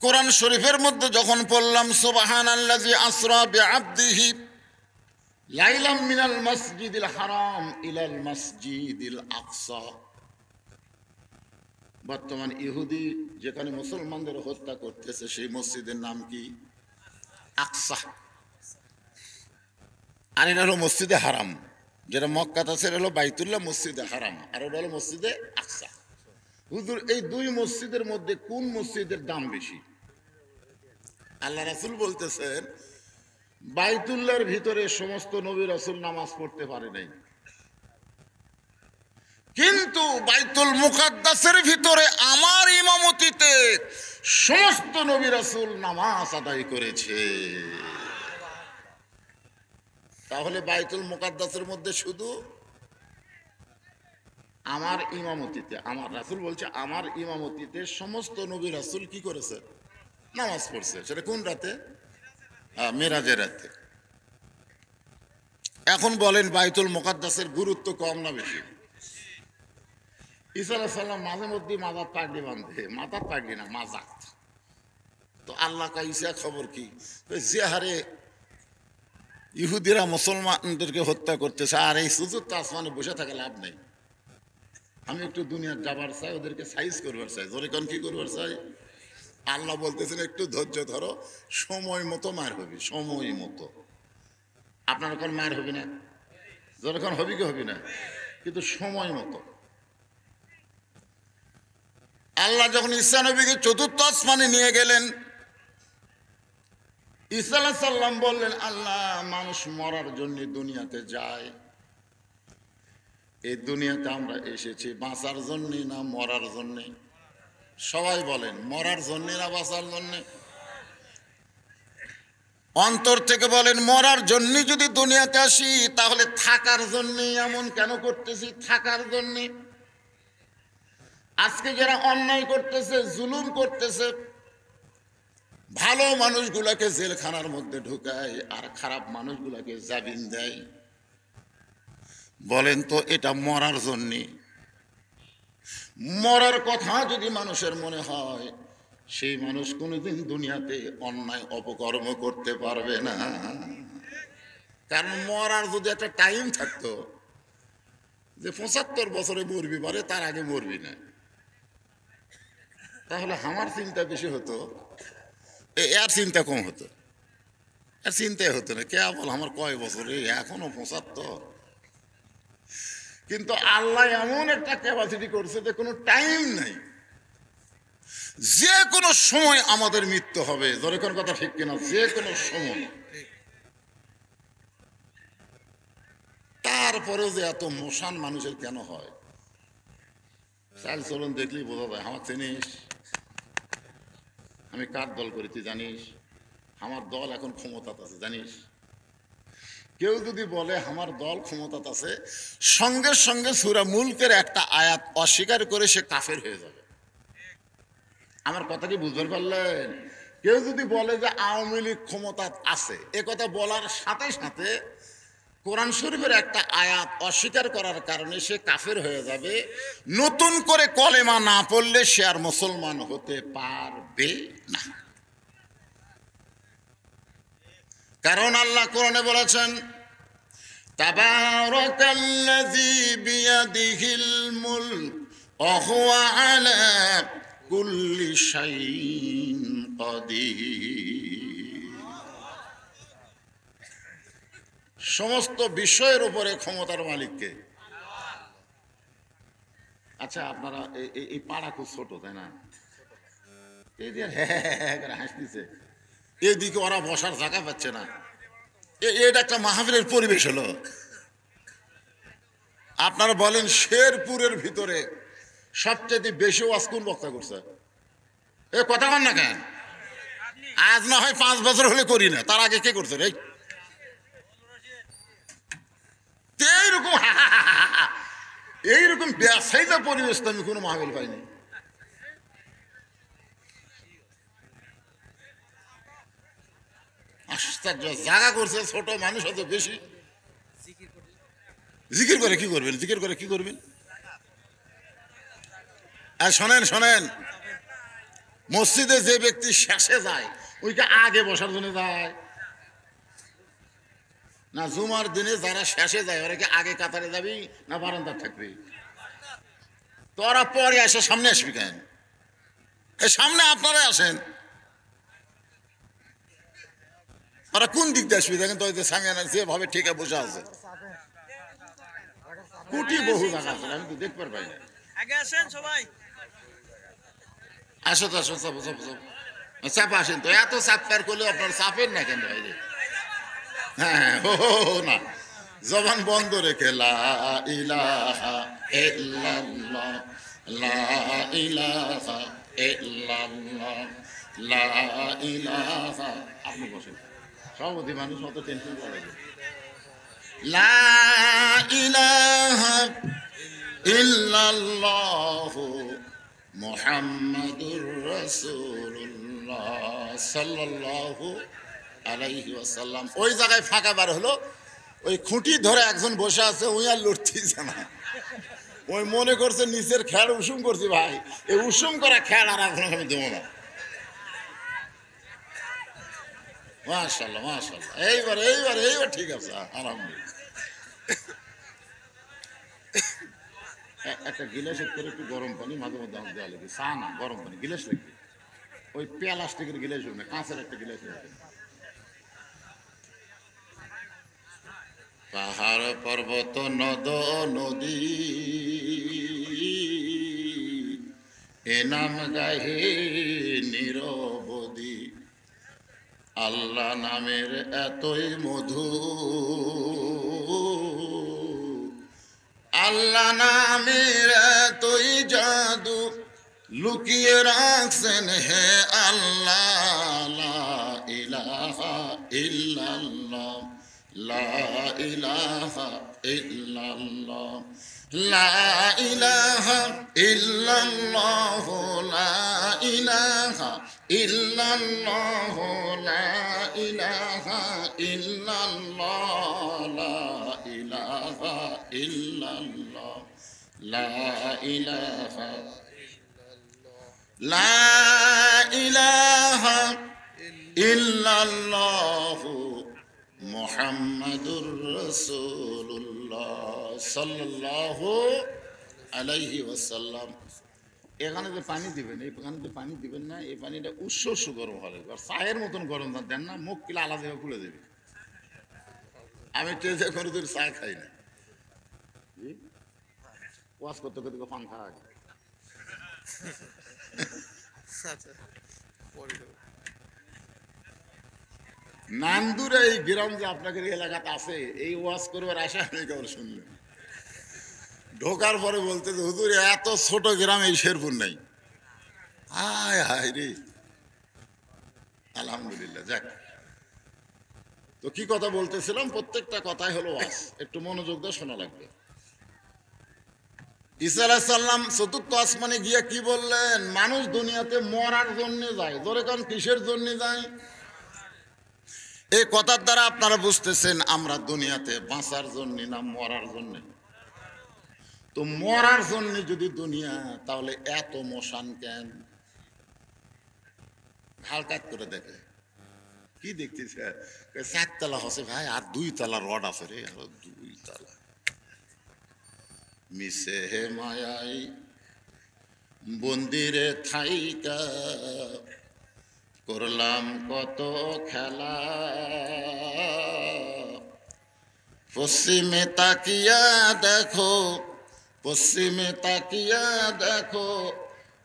কোরআন শরীফের মধ্যে যখন পড়লাম সুবহানাল্লাযী আসরা বিআবদিহি লাইলাম মিনাল মসজিদিল হারাম ইলাল মসজিদিল আকসা, বর্তমান ইহুদি যেখানে মুসলমানদের হত্যা করতেছে সেই মসজিদের নাম কি? আকসা। আর এটা হলো মসজিদে হারাম, যেটা মক্কাতে আছে হলো বাইতুল্লাহ মসজিদে হারাম, আর ওটা হলো মসজিদে আকসা। হুজুর, এই দুই মসজিদের মধ্যে কোন মসজিদের দাম বেশি? আল্লাহ রাসূল বলতেছেন, বাইতুল্লাহর ভিতরে সমস্ত নবী রাসূল নামাজ পড়তে পারে নাই, কিন্তু বাইতুল মুকাদ্দাসের ভিতরে আমার ইমামতিতে সমস্ত নবী রাসূল নামাজ আদায় করেছে। তাহলে বাইতুল মুকাদ্দাসের মধ্যে শুধু আমার ইমামতিতে, আমার রাসূল বলছে আমার ইমামতিতে সমস্ত নবী রাসূল কি করেছে? নামাজ পড়ছে। সেটা কোন রাতে? মেরাজের রাতে। এখন বলেন বাইতুল মুকাদ্দাসের গুরুত্ব কম না বেশি? ঈসা আলাইহিস সালাম মাঝে মধ্যে মাজার পাগড়ি বাঁধে, মাথার পাগড়ি না, মাজার। তো আল্লাহ কা ঈসা খবর কি? যে হারে ইহুদিরা মুসলমানদেরকে হত্যা করতেছে, আর এই চতুর্থ আসমানে বসে থাকে লাভ নেই। আমি একটু দুনিয়ার যাবার চাই, ওদেরকে সাইজ করবার চাই। জোরে কোন কি করবার চাই? আল্লাহ বলতেছেন একটু ধৈর্য ধরো, সময় মতো মার হবে, সময় মতো। আপনার এখন মার হবে না, যখন হবি কি হবি না, কিন্তু সময় মতো। আল্লাহ যখন ঈসা নবীকে চতুর্থ আসমানে নিয়ে গেলেন, ঈসা আলাইহিস সালাম বললেন, আল্লাহ, মানুষ মরার জন্য দুনিয়াতে যায়, এই দুনিয়াতে আমরা এসেছি বাঁচার জন্যে না মরার জন্যে? সবাই বলেন, মরার জন্যে না বাঁচার জন্যে? অন্তর থেকে বলেন, মরার জন্য যদি দুনিয়াতে আসি তাহলে থাকার জন্য এমন কেন করতেছি? থাকার জন্য। আজকে যারা অন্যায় করতেছে, জুলুম করতেছে, ভালো মানুষগুলাকে জেলখানার মধ্যে ঢুকায় আর খারাপ মানুষগুলাকে জামিন দেয়, বলেন তো এটা মরার জন্যে? মরার কথা যদি মানুষের মনে হয়, সেই মানুষ কোনোদিন দুনিয়াতে অন্যায় অপকর্ম করতে পারবে না। কারণ মরার যদি একটা টাইম থাকতো যে 75 বছরে মরবি পারে, তার আগে মরবি না, তাহলে আমার চিন্তা বেশি হতো, এর চিন্তা কম হতো। আর চিন্তাই হতো না, কে বল আমার কয় বছরে, এখনো 75। কিন্তু আল্লাহ এমন একটা ক্যাপাসিটি করছে যে কোনো টাইম নাই, যে কোনো সময় আমাদের মৃত্যু হবে। ধরে কোন কথা ঠিক কিনা? যে কোনো সময়। তারপরেও যে এত মোশান মানুষের কেন হয়? চাল চলন দেখলেই বোঝা যায়। আমার চিনিস আমি কার দল করি তুই জানিস? আমার দল এখন ক্ষমতাতে আছে জানিস? কেউ যদি বলে আমার দল ক্ষমতাতে আছে, সঙ্গে সঙ্গে সূরা মুলকের একটা আয়াত অস্বীকার করে সে কাফের হয়ে যাবে। আমার কথা কি বুঝতে পারলেন? কেউ যদি বলে যে আওয়ামী লীগ ক্ষমতা আছে, এ কথা বলার সাথে সাথে কোরআন শরীফের একটা আয়াত অস্বীকার করার কারণে সে কাফের হয়ে যাবে। নতুন করে কলেমা না পড়লে সে আর মুসলমান হতে পারবে না। কারণ আল্লাহ কোরআনে বলেছেন, তাবারাকাল্লাযী বিয়াদিহিল মুলক ওয়া হুয়া আলা কুল্লি শাইইন কাদির। সমস্ত বিষয়ের উপরে ক্ষমতার মালিককে। আচ্ছা, আপনারা এই পাড়া খুব ছোট, তাই না? এই যে হ্যাঁ করে হাসতেছে, এদিকে ওরা বসার জায়গা পাচ্ছে না। এটা একটা মাহফিলের পরিবেশ হলো। আপনারা বলেন, শেরপুরের ভিতরে সবচেয়ে বেশি ওয়াজ কোন বক্তা করছে? এ কথা বল না কেন? আজ না হয় 5 বছর হলে করি না, তার আগে কে করছে রে? এইরকম এইরকম ব্যবসায়ীদের পরিবেশ তো আমি কোনো মাহফিল পাইনি। আশ্চর্য জায়গা করছে, ছোট মানুষ হত বেশি। জিকির করে কি করবেন? জিকির করে কি করবেন? আর শোনেন শোনেন, মসজিদে যে ব্যক্তি শেষে যায় ওইকে আগে বসার জন্য যায় না? জুমার দিনে যারা শেষে যায় ওরা কি আগে কাতারে যাবি না বারান্দার থাকবি? তোরা পরে আসে, সামনে আসবি কেন? সামনে আপনারা আসেন, ওরা কোন দিক দিয়ে আসবি? দেখেন তো, ওই যে সামিয়ানা যেভাবে ঠিকা বসে আছে, কোটি বহু জায়গা আছে, আমি তো দেখতে পাই না। আগে আসেন সবাই, আসো তো, আসো, চাপো চাপো চাপো, চাপা আসেন তো। এত চাপ পার করলে আপনার চাপের না কেন ভাই? হ্যাঁ, ও না, জবান বন্ধ রেখে লা ইলাহা ইল্লাল্লাহ, লা ইলাহা ইল্লাল্লাহ, লা ইলাহা। আপনি বসেন, সভাপতি মানুষ, অত টেনশন করে। লা ইলাহা ইল্লাল্লাহ মুহাম্মাদুর রাসূলুল্লাহ সাল্লাল্লাহু আলাইহি ওয়াসাল্লাম। ওই জায়গায় ফাঁকা বার হলো, ওই খুঁটি ধরে একজন বসে আছে, ওই আর লড়তেছে না। ওই মনে করছে নিচের খেয়াল উষুম করছি। ভাই, এই উষুম করা খেয়াল আর এখন আমি দেবো না। মাশাআল্লাহ মাশাআল্লাহ, এইবার এইবার এইবার ঠিক আছে, আলহামদুলিল্লাহ। একটা গিলাসের করে একটু গরম পানি মাঝে মধ্যে আমাকে দেওয়া লাগে। চা না, গরম পানি, গিলাস লাগবে। ওই প্লাস্টিকের গিলাস হবে না, কাঁচের একটা গিলাস লাগবে। পাহাড় পর্বত নদ নদী এ নাম গাহে নিরবধি। আল্লাহ নামের এতই মধু, আল্লাহ নামের এতই জাদু, লুকিয়ে রাখছেন হে আল্লাহ। লা ইলাহা ইল্লাল্লাহ, লা ইলাহা ইল্লাল্লাহ, লা ইলাহা ইল্লাল্লাহ, লা ইলাহা ইল্লাল্লাহ, লা ইলাহা ইল্লাল্লাহ, লা ইলাহা ইল্লাল্লাহ, লা ইলাহা, লা ইলাহা ইল্লাল্লাহ মুহাম্মাদুর রাসূলুল্লাহ সাল্লাল্লাহু আলাইহি ওয়াসাল্লাম। এখানে যে পানি দিবেন, এখানে যে পানি দিবেন না, এই পানিটা উৎস গরম হবে, চায়ের মতন গরম দেন না, মুখ কিলা আলাদা খুলে দেবে। আমি টেজে করে তোর চা খাই না, ওয়াজ করতে করতে পাংখা আগে নান্দুর এই গ্রাম যে আপনাদের এলাকাতে আছে, এই ওয়াজ করবার আশা আমি কেমন শুনলেন। ঢোকার পরে বলতে যে হুজুর এত ছোট গ্রাম এই শেরপুর নাই। হায় হায় রে, আলহামদুলিল্লাহ। যাক, তো কি কথা বলতেছিলাম, প্রত্যেকটা কথাই হলো ওয়াজ, একটু মনোযোগ দিয়ে শোনা লাগবে। ঈসা আলাইহিস সালাম চতুর্থ আসমানে গিয়ে কি বললেন? মানুষ দুনিয়াতে মরার জন্য যায়। ধরে কারণ কিসের জন্য যায়? এই কথার দ্বারা আপনারা বুঝতেছেন আমরা দুনিয়াতে বাঁচার জন্য না মরার জন্য। তো মরার জন্য যদি দুনিয়া, তাহলে এত মশান কেন? হালকাত করে দেখে কি দেখতেছে, 4 তলা হচ্ছে ভাই, আর 2 তলা রড আছে রে, আর 2 তলা। মিশে হে মায়াই বন্দিরে থাইকা করলাম কত খেলা, পশ্চিমে তাকিয়া দেখো, পশ্চিমে তাকিয়া দেখো,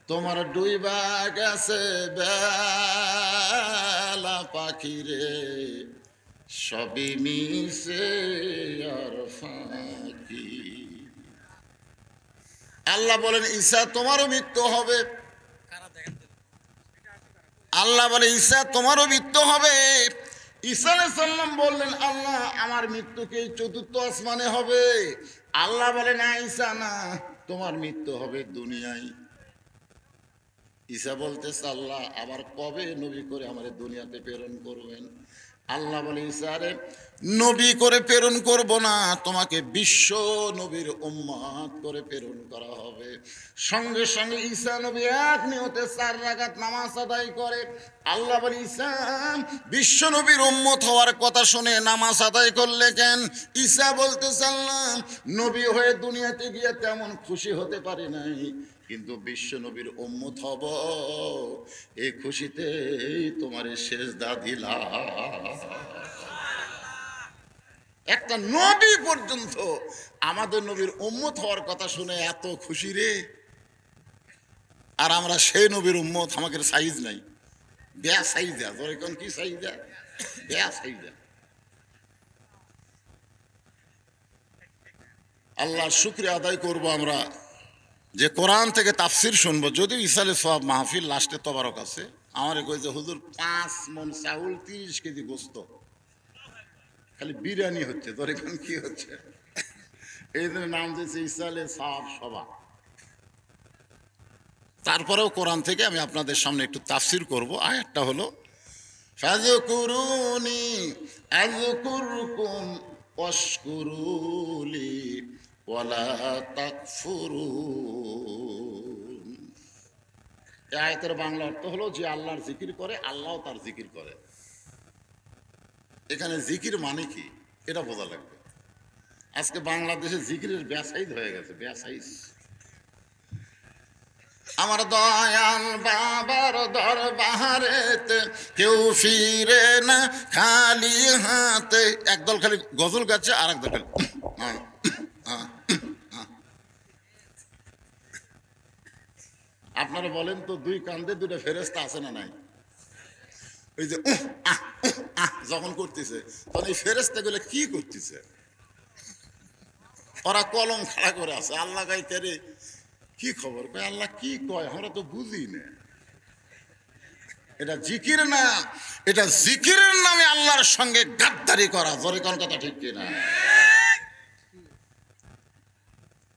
তোমার ডুইবা গেছে বেলা পাখি রে, সবই মিশে আর ফাঁকি। আল্লাহ বলেন ঈসা তোমারও মৃত্যু হবে। আল্লাহ বলে ঈসা তোমারও মৃত্যু হবে। ঈসা আলাইহিস সালাম বললেন আল্লাহ আমার মৃত্যু কি চতুর্থ আসমানে হবে? আল্লাহ বলে না ঈসা না, তোমার মৃত্যু হবে দুনিয়ায়। ঈসা বলতেছে আল্লাহ আবার কবে নবী করে আমার দুনিয়াতে প্রেরণ করবেন? আল্লাহ বলে ঈসা রে নবী করে প্রেরণ করব না, তোমাকে বিশ্ব নবীর উম্মত করে প্রেরণ করা হবে। সঙ্গে সঙ্গে ঈসা নবী এক নিয়তে 4 রাকাত নামাজ আদায় করে। আল্লাহ বলে ঈসা বিশ্ব নবীর উম্মত হওয়ার কথা শুনে নামাজ আদায় করলে কেন? ঈসা বলতেছে আল্লাহ নবী হয়ে দুনিয়াতে গিয়ে তেমন খুশি হতে পারি নাই, কিন্তু বিশ্ব নবীর উম্মত হব, এই খুশিতেই তোমার সেজদা দিলাম। একটা নবী পর্যন্ত আমাদের নবীর উম্মত হওয়ার কথা শুনে এত খুশি রে, আর আমরা সেই নবীর উম্মত, আমাদের সাইজ নাই, বেয়া সাইজা। তোর এখন কি সাইজা? বেয়া সাইজা। আল্লাহর শুকরিয়া আদায় করব আমরা যে কোরআন থেকে তাফসির শুনবো। যদিও ইসালে সব মাহফিল লাস্টে তবারক আছে, আমার কই যে হুজুর 5 মণ চাউল 30 কেজি গোস্ত, খালি বিরিয়ানি হচ্ছে, তোর এখন কি হচ্ছে? এই জন্য নাম দিয়েছে ইসালে সব সভা। তারপরেও কোরআন থেকে আমি আপনাদের সামনে একটু তাফসির করব। আয়াতটা হলো ফাযকুরুনি আযকুরকুম ওয়াশকুরুলি ওয়ালা তাকফুরুন। এই আয়াতের বাংলা অর্থ হলো যে আল্লাহর জিকির করে আল্লাহও তার জিকির করে। এখানে জিকির মানে কি এটা বোঝা লাগবে। আজকে বাংলাদেশে জিকিরের ব্যাসাইজ হয়ে গেছে, ব্যাসাইজ। আমার দয়াল বাবার দরবারেতে কেউ ফিরে না খালি হাতে। একদল খালি গজল গাচ্ছে, আর একদল খালি আপনারা বলেন তো, দুই কান্দে দুটো ফেরেশতা আছে না নাই? ওই যে যখন করতেছে তখন এই ফেরেশতাগুলো কি করতেছে? ওরা কলম খাড়া করে আছে, আল্লাহ গাইতে কি খবর কয়, আল্লাহ কি কয় আমরা তো বুঝি না। এটা জিকির না, এটা জিকিরের নামে আল্লাহর সঙ্গে গাদ্দারি করা। জোরে কোন কথা ঠিক কিনা?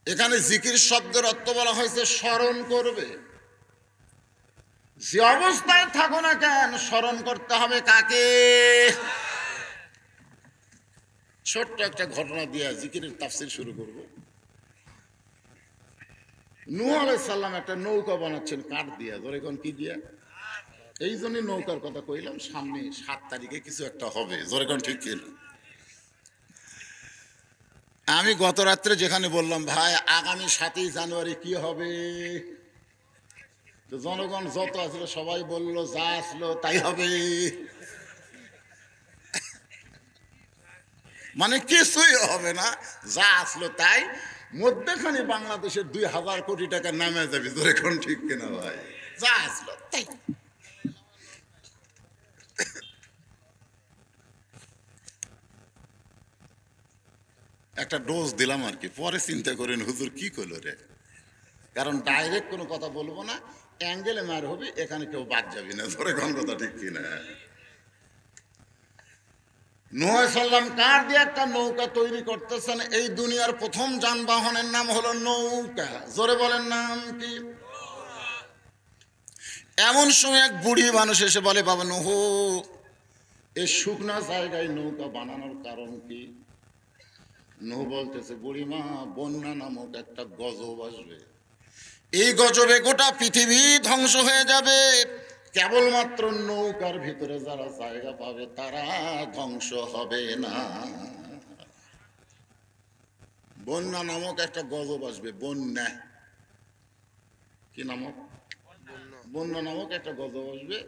এখানে জিকির শব্দের অর্থ বলা হয়েছে স্মরণ করবে। যে অবস্থায় থাকো না কেন স্মরণ করতে হবে কাকে? ছোট্ট একটা ঘটনা দিয়ে জিকিরের তাফসীর শুরু করব। নূহ আলাইহিস সালাম একটা নৌকা বানাচ্ছেন কাঠ দিয়া। ধরে কোন কি দিয়া? এই জন্যই নৌকার কথা কইলাম, সামনে 7 তারিখে কিছু একটা হবে। জোরে কোন ঠিক কিনা? আমি গত রাত্রে যেখানে বললাম ভাই আগামী 7ই জানুয়ারি কি হবে, তো জনগণ যত আসলো সবাই বলল যা আসলো তাই হবে। মানে কিছুই হবে না, যা আসলো তাই। মধ্যখানে বাংলাদেশের 2000 কোটি টাকা নামে যাবে। ধরে কোন ঠিক কিনা ভাই? যা আসলো তাই। একটা ডোজ দিলাম আর কি, পরে চিন্তা করেন হুজুর কি করলো রে। কারণ ডাইরেক্ট কোনো কথা বলবো না, অ্যাঙ্গেলে মার হবে, এখানে কেউ বাদ যাবি না। ধরে কোন কথা ঠিক কিনা? নূহ আলাইহিস সালাম কাঠ দিয়ে একটা নৌকা তৈরি করতেছেন। এই দুনিয়ার প্রথম যানবাহনের নাম হলো নৌকা। জোরে বলেন নাম কি? এমন সময় এক বুড়ি মানুষ এসে বলে, বাবা নূহ, এই শুকনা জায়গায় নৌকা বানানোর কারণ কি? নূহ বলতেছে, বুড়িমা, বন্যা নামক একটা গজব আসবে। এই গজবে গোটা পৃথিবী ধ্বংস হয়ে যাবে, কেবলমাত্র নৌকার ভিতরে যারা জায়গা পাবে তারা ধ্বংস হবে না। বন্যা নামক একটা গজব আসবে। বন্যা কি নামক? বন্যা নামক একটা গজব আসবে।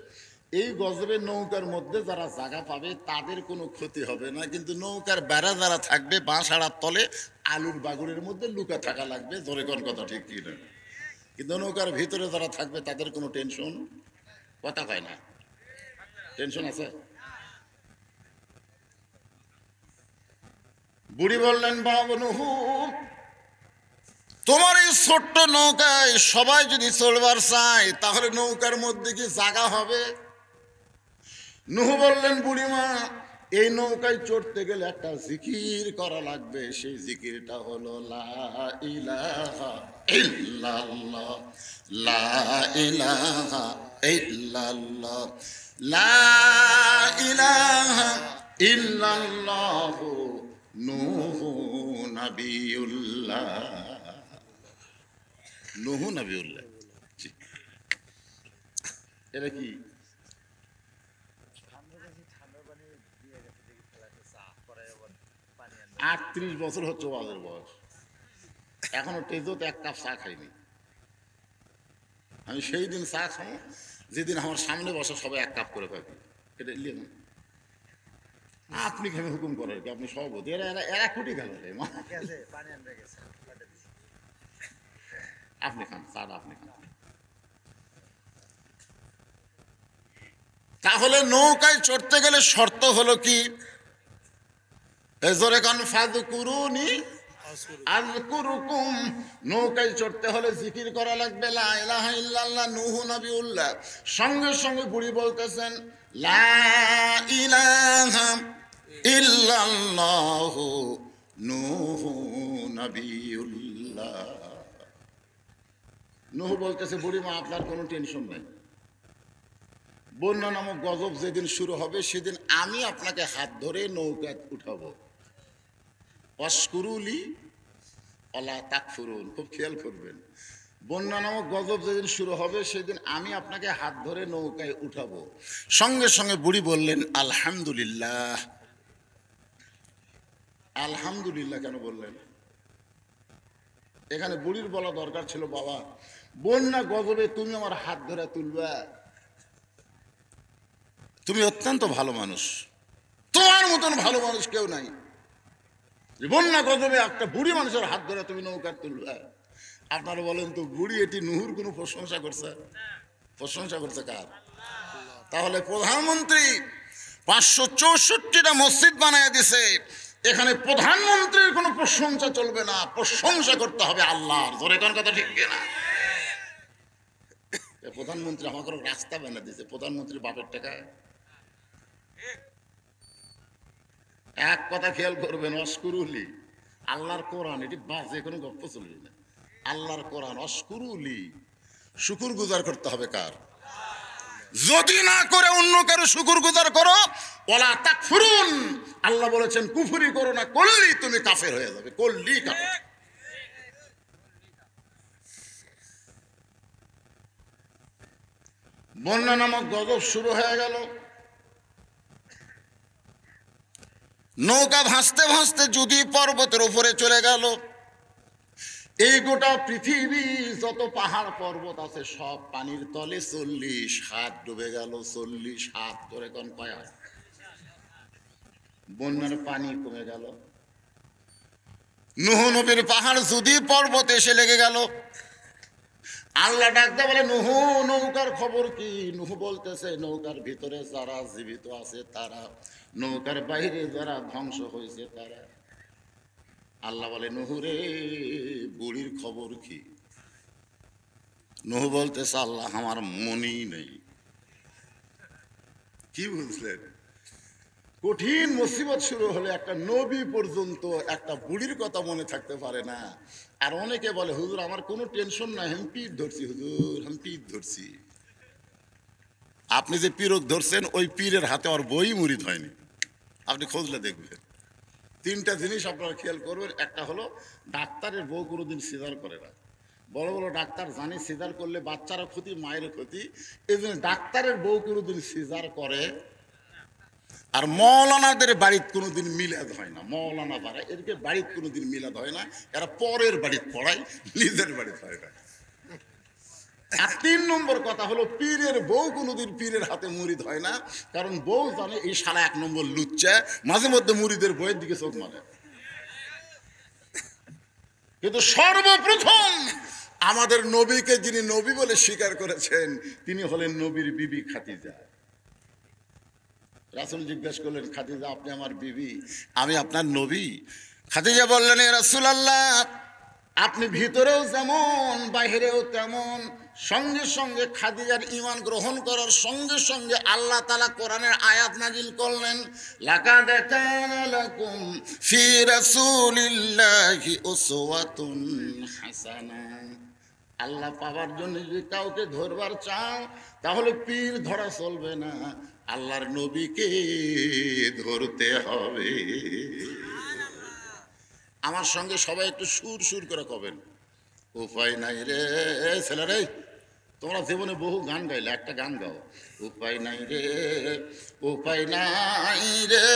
এই গজবে নৌকার মধ্যে যারা জায়গা পাবে তাদের কোনো ক্ষতি হবে না, কিন্তু নৌকার বেড়া যারা থাকবে বাঁশাড়ার তলে আলুর বাগুড়ের মধ্যে লুকা থাকা লাগবে। জোরে কোন কথা ঠিক কি না? কিন্তু নৌকার ভিতরে যারা থাকবে তাদের কোনো টেনশন, কথা হয় না। টেনশন আছে? বুড়ি বললেন, বাবা নূহ, তোমার এই ছোট্ট নৌকায় সবাই যদি চলবার চায় তাহলে নৌকার মধ্যে কি জায়গা হবে? নূহ বললেন, বুড়িমা, এই নৌকায় চড়তে গেলে একটা জিকির করা লাগবে। সেই জিকিরটা হলো লা ইলাহা ইল্লাল্লাহ, লা ইলাহা ইল্লাল্লাহ, লা ইলাহা ইল্লাল্লাহ নূহ নবিয়ুল্লাহ। নূহ নবিয়ুল্লাহ। এটা কি? ঠান্ডার পানি দিয়ে গেছে দেখি ফেলাতে চা পরে আবার পানি আনবে। 38 বছর হচ্ছে ওয়াজের বয়স, এখনো তেজোতে এক কাপ চা খাইনি। আমি সেই দিন চা খাই যেদিন আমার সামনে বসে সবাই এক কাপ করে খাবি। এটা লিয়ে না, আপনি খেয়ে হুকুম করেন কি? আপনি সভাপতি। এরা এরা এরা কুটি গেল রে মা। গেছে পানি আনবে গেছে পাঠিয়ে দিছি। আপনি খান চাটা, আপনি খান। তাহলে নৌকায় চড়তে গেলে শর্ত হলো কি? জোরে কান, ফাযকুরুনি আযকুরুকুম। নৌকায় চড়তে হলে জিকির করা লাগবে, লা ইলাহা ইল্লাল্লাহ নূহ নবিয়ুল্লাহ। সঙ্গে সঙ্গে বুড়ি বলতেছেন, লা ইলাহা ইল্লাল্লাহ নূহ নবিয়ুল্লাহ। নূহ বলতেছে, বুড়িমা, আপনার কোনো টেনশন নেই। বন্যা নামক গজব যেদিন শুরু হবে সেদিন আমি আপনাকে হাত ধরে নৌকা উঠাবো। ওয়াশকুরুলি ওয়ালা তাকফুরুন। খুব খেয়াল করবেন, বন্যা নামক গজব যেদিন শুরু হবে সেদিন আমি আপনাকে হাত ধরে নৌকায় উঠাবো। সঙ্গে সঙ্গে বুড়ি বললেন, আলহামদুলিল্লাহ। আলহামদুলিল্লাহ কেন বললেন? এখানে বুড়ির বলা দরকার ছিল, বাবা বন্যা গজবে তুমি আমার হাত ধরে তুলবা? তুমি অত্যন্ত ভালো মানুষ, তোমার মতন ভালো মানুষ কেউ নাই। বন্যা গজবে একটা বুড়ি মানুষের হাত ধরে তুমি নৌকা তুলবা? আপনারা বলেন তো, বুড়ি এটি নুহুর কোনো প্রশংসা করছে? প্রশংসা করছে কার? তাহলে প্রধানমন্ত্রী 564টা মসজিদ বানায় দিছে, এখানে প্রধানমন্ত্রীর কোনো প্রশংসা চলবে না, প্রশংসা করতে হবে আল্লাহর। জোরে কোন কথা ঠিক কিনা? প্রধানমন্ত্রী আমাকে রাস্তা বানিয়ে দিয়েছে, প্রধানমন্ত্রীর বাপের টাকায়। এক কথা খেয়াল করবেন, অস্কুরুলি আল্লাহর কোরআন, এটি বাজে কোনো গল্প চলবে না। আল্লাহর কোরআন, অস্কুরুলি, শুকুর গুজার করতে হবে কার? যদি না করে অন্য কারো শুকুর গুজার করো, ওয়ালা তাকফুরুন, আল্লাহ বলেছেন কুফরি করো না, করলি তুমি কাফের হয়ে যাবে, করলি কাফের। বন্যা নামক গজব শুরু হয়ে গেল। নৌকা ভাসতে ভাসতে যদি পর্বতের উপরে চলে গেল। এই গোটা পৃথিবী যত পাহাড় পর্বত আছে সব পানির তলে 40 হাত ডুবে গেল। 40 হাত ধরে কোন কয় হাত? বন্যার পানি কমে গেল। নূহ নবীর পাহাড় যদি পর্বতে এসে লেগে গেল। আল্লাহ ডাকতে বলে, নূহ নৌকার খবর কি? নূহ বলতেছে, নৌকার ভিতরে যারা জীবিত আছে তারা, নৌকার বাইরে যারা ধ্বংস হয়েছে তারা। আল্লাহ বলে, নূহ রে, বুড়ির খবর কি? নূহ বলতেছে, আল্লাহ আমার মনেই নেই। কি বুঝলেন? কঠিন মুসিবত শুরু হলে একটা নবী পর্যন্ত একটা বুড়ির কথা মনে থাকতে পারে না। আর অনেকে বলে, হুজুর আমার কোনো টেনশন নাই, আমি পীর ধরছি হুজুর, আমি পীর ধরছি। আপনি যে পীরক ধরছেন, ওই পীরের হাতে আর বই মুরিদ হয়নি। আপনি খোঁজলে দেখবেন। 3টা জিনিস আপনারা খেয়াল করবেন। একটা হলো, ডাক্তারের বউ কোনোদিন সিজার করে না। বড় বড় ডাক্তার জানে সিজার করলে বাচ্চারও ক্ষতি, মায়েরও ক্ষতি, এই জন্য ডাক্তারের বউ কোনোদিন সিজার করে। আর মৌলানাদের বাড়িতে কোনোদিন মিলাদ হয় না। মৌলানা যারা, এদেরকে বাড়িতে কোনোদিন মিলাদ হয় না, এরা পরের বাড়িতে পড়ায়, নিজের বাড়িতে হয় না। আর 3 নম্বর কথা হলো, পীরের বউ কোনোদিন পীরের হাতে মুরিদ হয় না, কারণ বউ জানে এই শালা 1 নম্বর লুচ্চা, মাঝে মধ্যে মুরিদের বইয়ের দিকে চোখ মারে। কিন্তু সর্বপ্রথম আমাদের নবীকে যিনি নবী বলে স্বীকার করেছেন, তিনি হলেন নবীর বিবি খাদিজা। রাসূল জিজ্ঞেস করলেন, খাদিজা আপনি আমার বিবি, আমি আপনার নবী? খাদিজা বললেন, এ রাসূলুল্লাহ, আপনি ভিতরেও যেমন বাইরেও তেমন। সঙ্গে সঙ্গে খাদিজার ঈমান গ্রহণ করার সঙ্গে সঙ্গে আল্লাহ তাআলা কোরআনের আয়াত নাজিল করলেন, লাকাদ কানা লাকুম ফি রাসূলিল্লাহি উসওয়াতুন হাসানা। আল্লাহ পাওয়ার জন্য যদি কাউকে ধরবার চাও, তাহলে পীর ধরা চলবে না, আল্লাহর নবীকে ধরতে হবে। আমার সঙ্গে সবাই একটু সুর সুর করে কবেন, উপায় নাই রে ছেলেরে, তোমরা জীবনে বহু গান গাইলে, একটা গান গাও, উপায় নাই রে, উপায় নাই রে,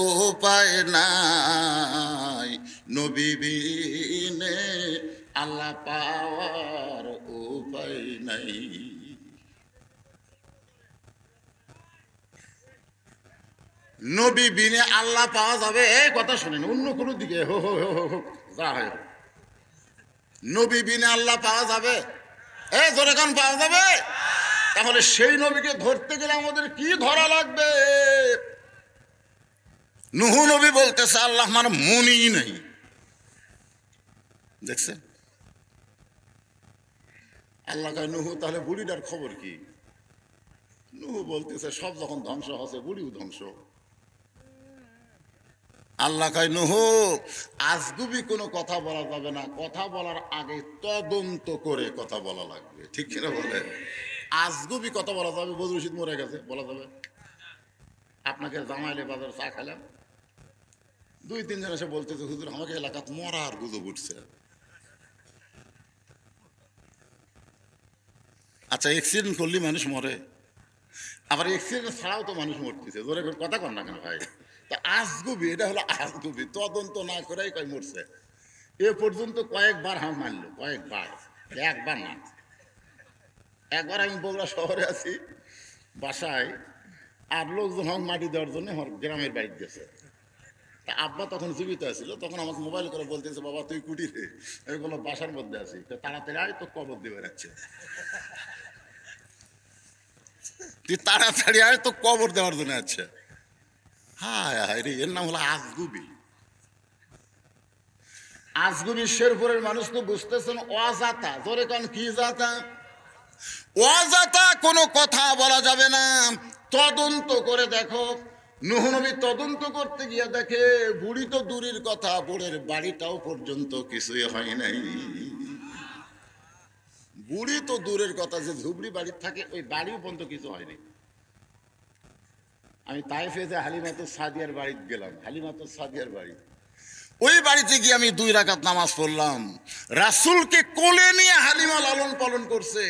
উপায় নাই, নবী বিনে আল্লাহ পাওয়ার উপায় নাই। নবী বিনে আল্লাহ পাওয়া যাবে, এই কথা শুনেন, অন্য কোনো দিকে হো হো হো হো যা হয়, নবী বিনে আল্লাহ পাওয়া যাবে? জোরে কান পাওয়া যাবে? তাহলে সেই নবীকে ধরতে গেলে আমাদের কি ধরা লাগবে? নূহ নবী বলতেছে, আল্লাহ আমার মনই নেই। দেখছেন? আল্লাহ কয়, নূহ তাহলে বুড়িটার খবর কি? নূহ বলতেছে, সব যখন ধ্বংস হচ্ছে, বুড়িও ধ্বংস। আল্লাহ কয়, নূহ আজগুবি কোনো কথা বলা যাবে না, কথা বলার আগে তদন্ত করে কথা বলা লাগবে। ঠিক কিনা বলে? আজগুবি কথা বলা যাবে? বদরুল রশিদ মরে গেছে বলা যাবে? আপনাকে জামাইলে বাজার চা খেলাম, 2-3 জন এসে বলতেছে, হুজুর আমাকে এলাকাত মরার গুজব উঠছে। আচ্ছা, অ্যাক্সিডেন্ট করলে মানুষ মরে, আবার অ্যাক্সিডেন্ট ছাড়াও তো মানুষ মরতেছে। জোরে কথা কর না কেন ভাই? তা আজগুবি, এটা হলো আজগুবি, তদন্ত না করেই কয় মরছে। এ পর্যন্ত কয়েকবার হাম মারলো, কয়েকবার। একবার না, একবার আমি বগুড়া শহরে আছি বাসায়, আর লোকজন হোক মাটি দেওয়ার জন্য আমার গ্রামের বাড়ি গেছে। তা আব্বা তখন জীবিত আছিল, তখন আমাকে মোবাইল করে বলতেছে, বাবা তুই কুটিরে? আমি বললাম বাসার মধ্যে আছি। তো তাড়াতাড়ি আয়, তো কবর দিয়ে রাখছে। তুই তাড়াতাড়ি আয়, তো কবর দেওয়ার জন্য আছে। হায় হায় রে, এর নাম হলো আজগুবি। আজগুবি শেরপুরের মানুষ তো বুঝতেছেন অজাতা, জোরে কান কি জাতা? অজাতা কোনো কথা বলা যাবে না। তদন্ত করে দেখো, নূহ নবী তদন্ত করতে গিয়ে দেখে বুড়ি তো দূরের কথা, বুড়ের বাড়িটাও পর্যন্ত কিছুই হয় নাই। বুড়ি তো দূরের কথা, যে ঝুবড়ি বাড়ি থাকে ওই বাড়িও পর্যন্ত কিছু হয়নি। আমি তাইফে যে হালিমাতুস সাদিয়ার বাড়িতে গেলাম, হালিমাতুস সাদিয়ার বাড়ি, ওই বাড়িতে গিয়ে আমি 2 রাকাত নামাজ পড়লাম। রাসূলকে কোলে নিয়ে হালিমা লালন পালন করছে।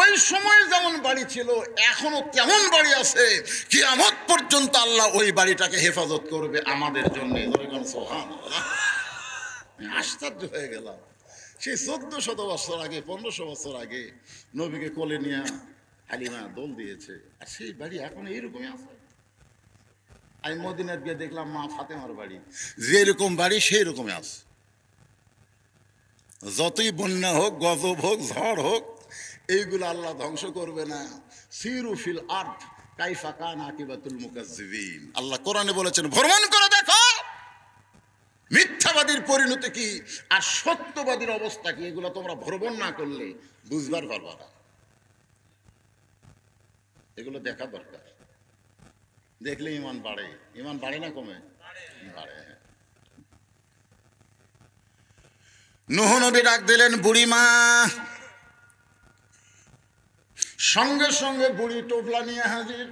ওই সময় যেমন বাড়ি ছিল এখনো তেমন বাড়ি আছে। কিয়ামত পর্যন্ত আল্লাহ ওই বাড়িটাকে হেফাজত করবে আমাদের জন্য। সুবহানাল্লাহ, আশ্চর্য হয়ে গেলাম। সেই 1400 বছর আগে, 1500 বছর আগে নবীকে কোলে নিয়ে হালিমা দোল দিয়েছে, আর সেই বাড়ি এখন এইরকমই আছে। আমি মদিনার গিয়ে দেখলাম মা ফাতেমার বাড়ি, যেরকম বাড়ি সেই রকমই আছে। যতই বন্যা হোক, গজব হোক, ঝড় হোক, এইগুলো আল্লাহ ধ্বংস করবে না। সিরু ফিল আরদ কাইফা কানা আকিবাতুল মুকাজ্জিবিন। আল্লাহ কোরআনে বলেছেন, ভ্রমণ করে দেখো মিথ্যাবাদীর পরিণতি কি আর সত্যবাদীর অবস্থা কি। এগুলো তোমরা ভ্রমণ না করলে বুঝবার পারবা না। এগুলো দেখা দরকার, দেখলে ইমান বাড়ে। ইমান বাড়ে না কমে? বাড়ে। নূহ নবী ডাক দিলেন, বুড়িমা। সঙ্গে সঙ্গে বুড়ি টোপলা নিয়ে হাজির।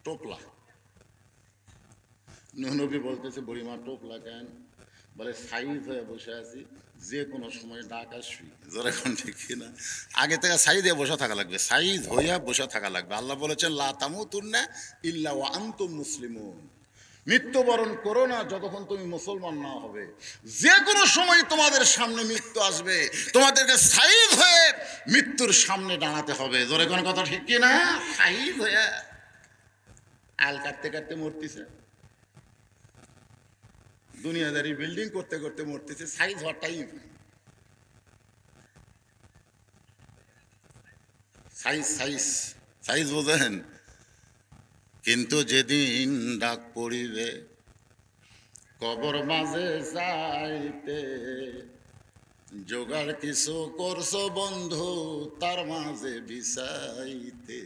টোপলা। নূহ নবী বলতেছে, বুড়িমা টোপলা কেন? বলে সাইজ হয়ে বসে আছি, যে কোনো সময় ডাক আসবি। জোরে কোন ঠিক না? আগে থেকে সাইজ হয়ে বসে থাকা লাগবে, সাইজ হইয়া বসে থাকা লাগবে। আল্লাহ বলেছেন, লা তামুতুন্না ইল্লা ওয়া আনতুম মুসলিমুন। মৃত্যুবরণ করো না যতক্ষণ তুমি মুসলমান না হবে। যে কোনো সময় তোমাদের সামনে মৃত্যু আসবে, তোমাদেরকে সাইজ হয়ে মৃত্যুর সামনে দাঁড়াতে হবে। জোরে কোন কথা ঠিক কি না? সাইজ হয়ে আল কাটতে কাটতে মরতেছে, দুনিয়াদারি বিল্ডিং করতে করতে মরতেছে, সাইজ হওয়াটাই সাইজ সাইজ সাইজ বোঝেন। কিন্তু যেদিন ডাক পড়িবে কবর মাঝে যাইতে, জোগাড় কিছু করছো বন্ধু তার মাঝে বিছাইতে।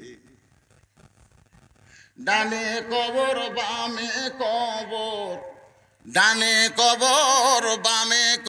ডানে কবর বামে কবর, ডানে কবর বামে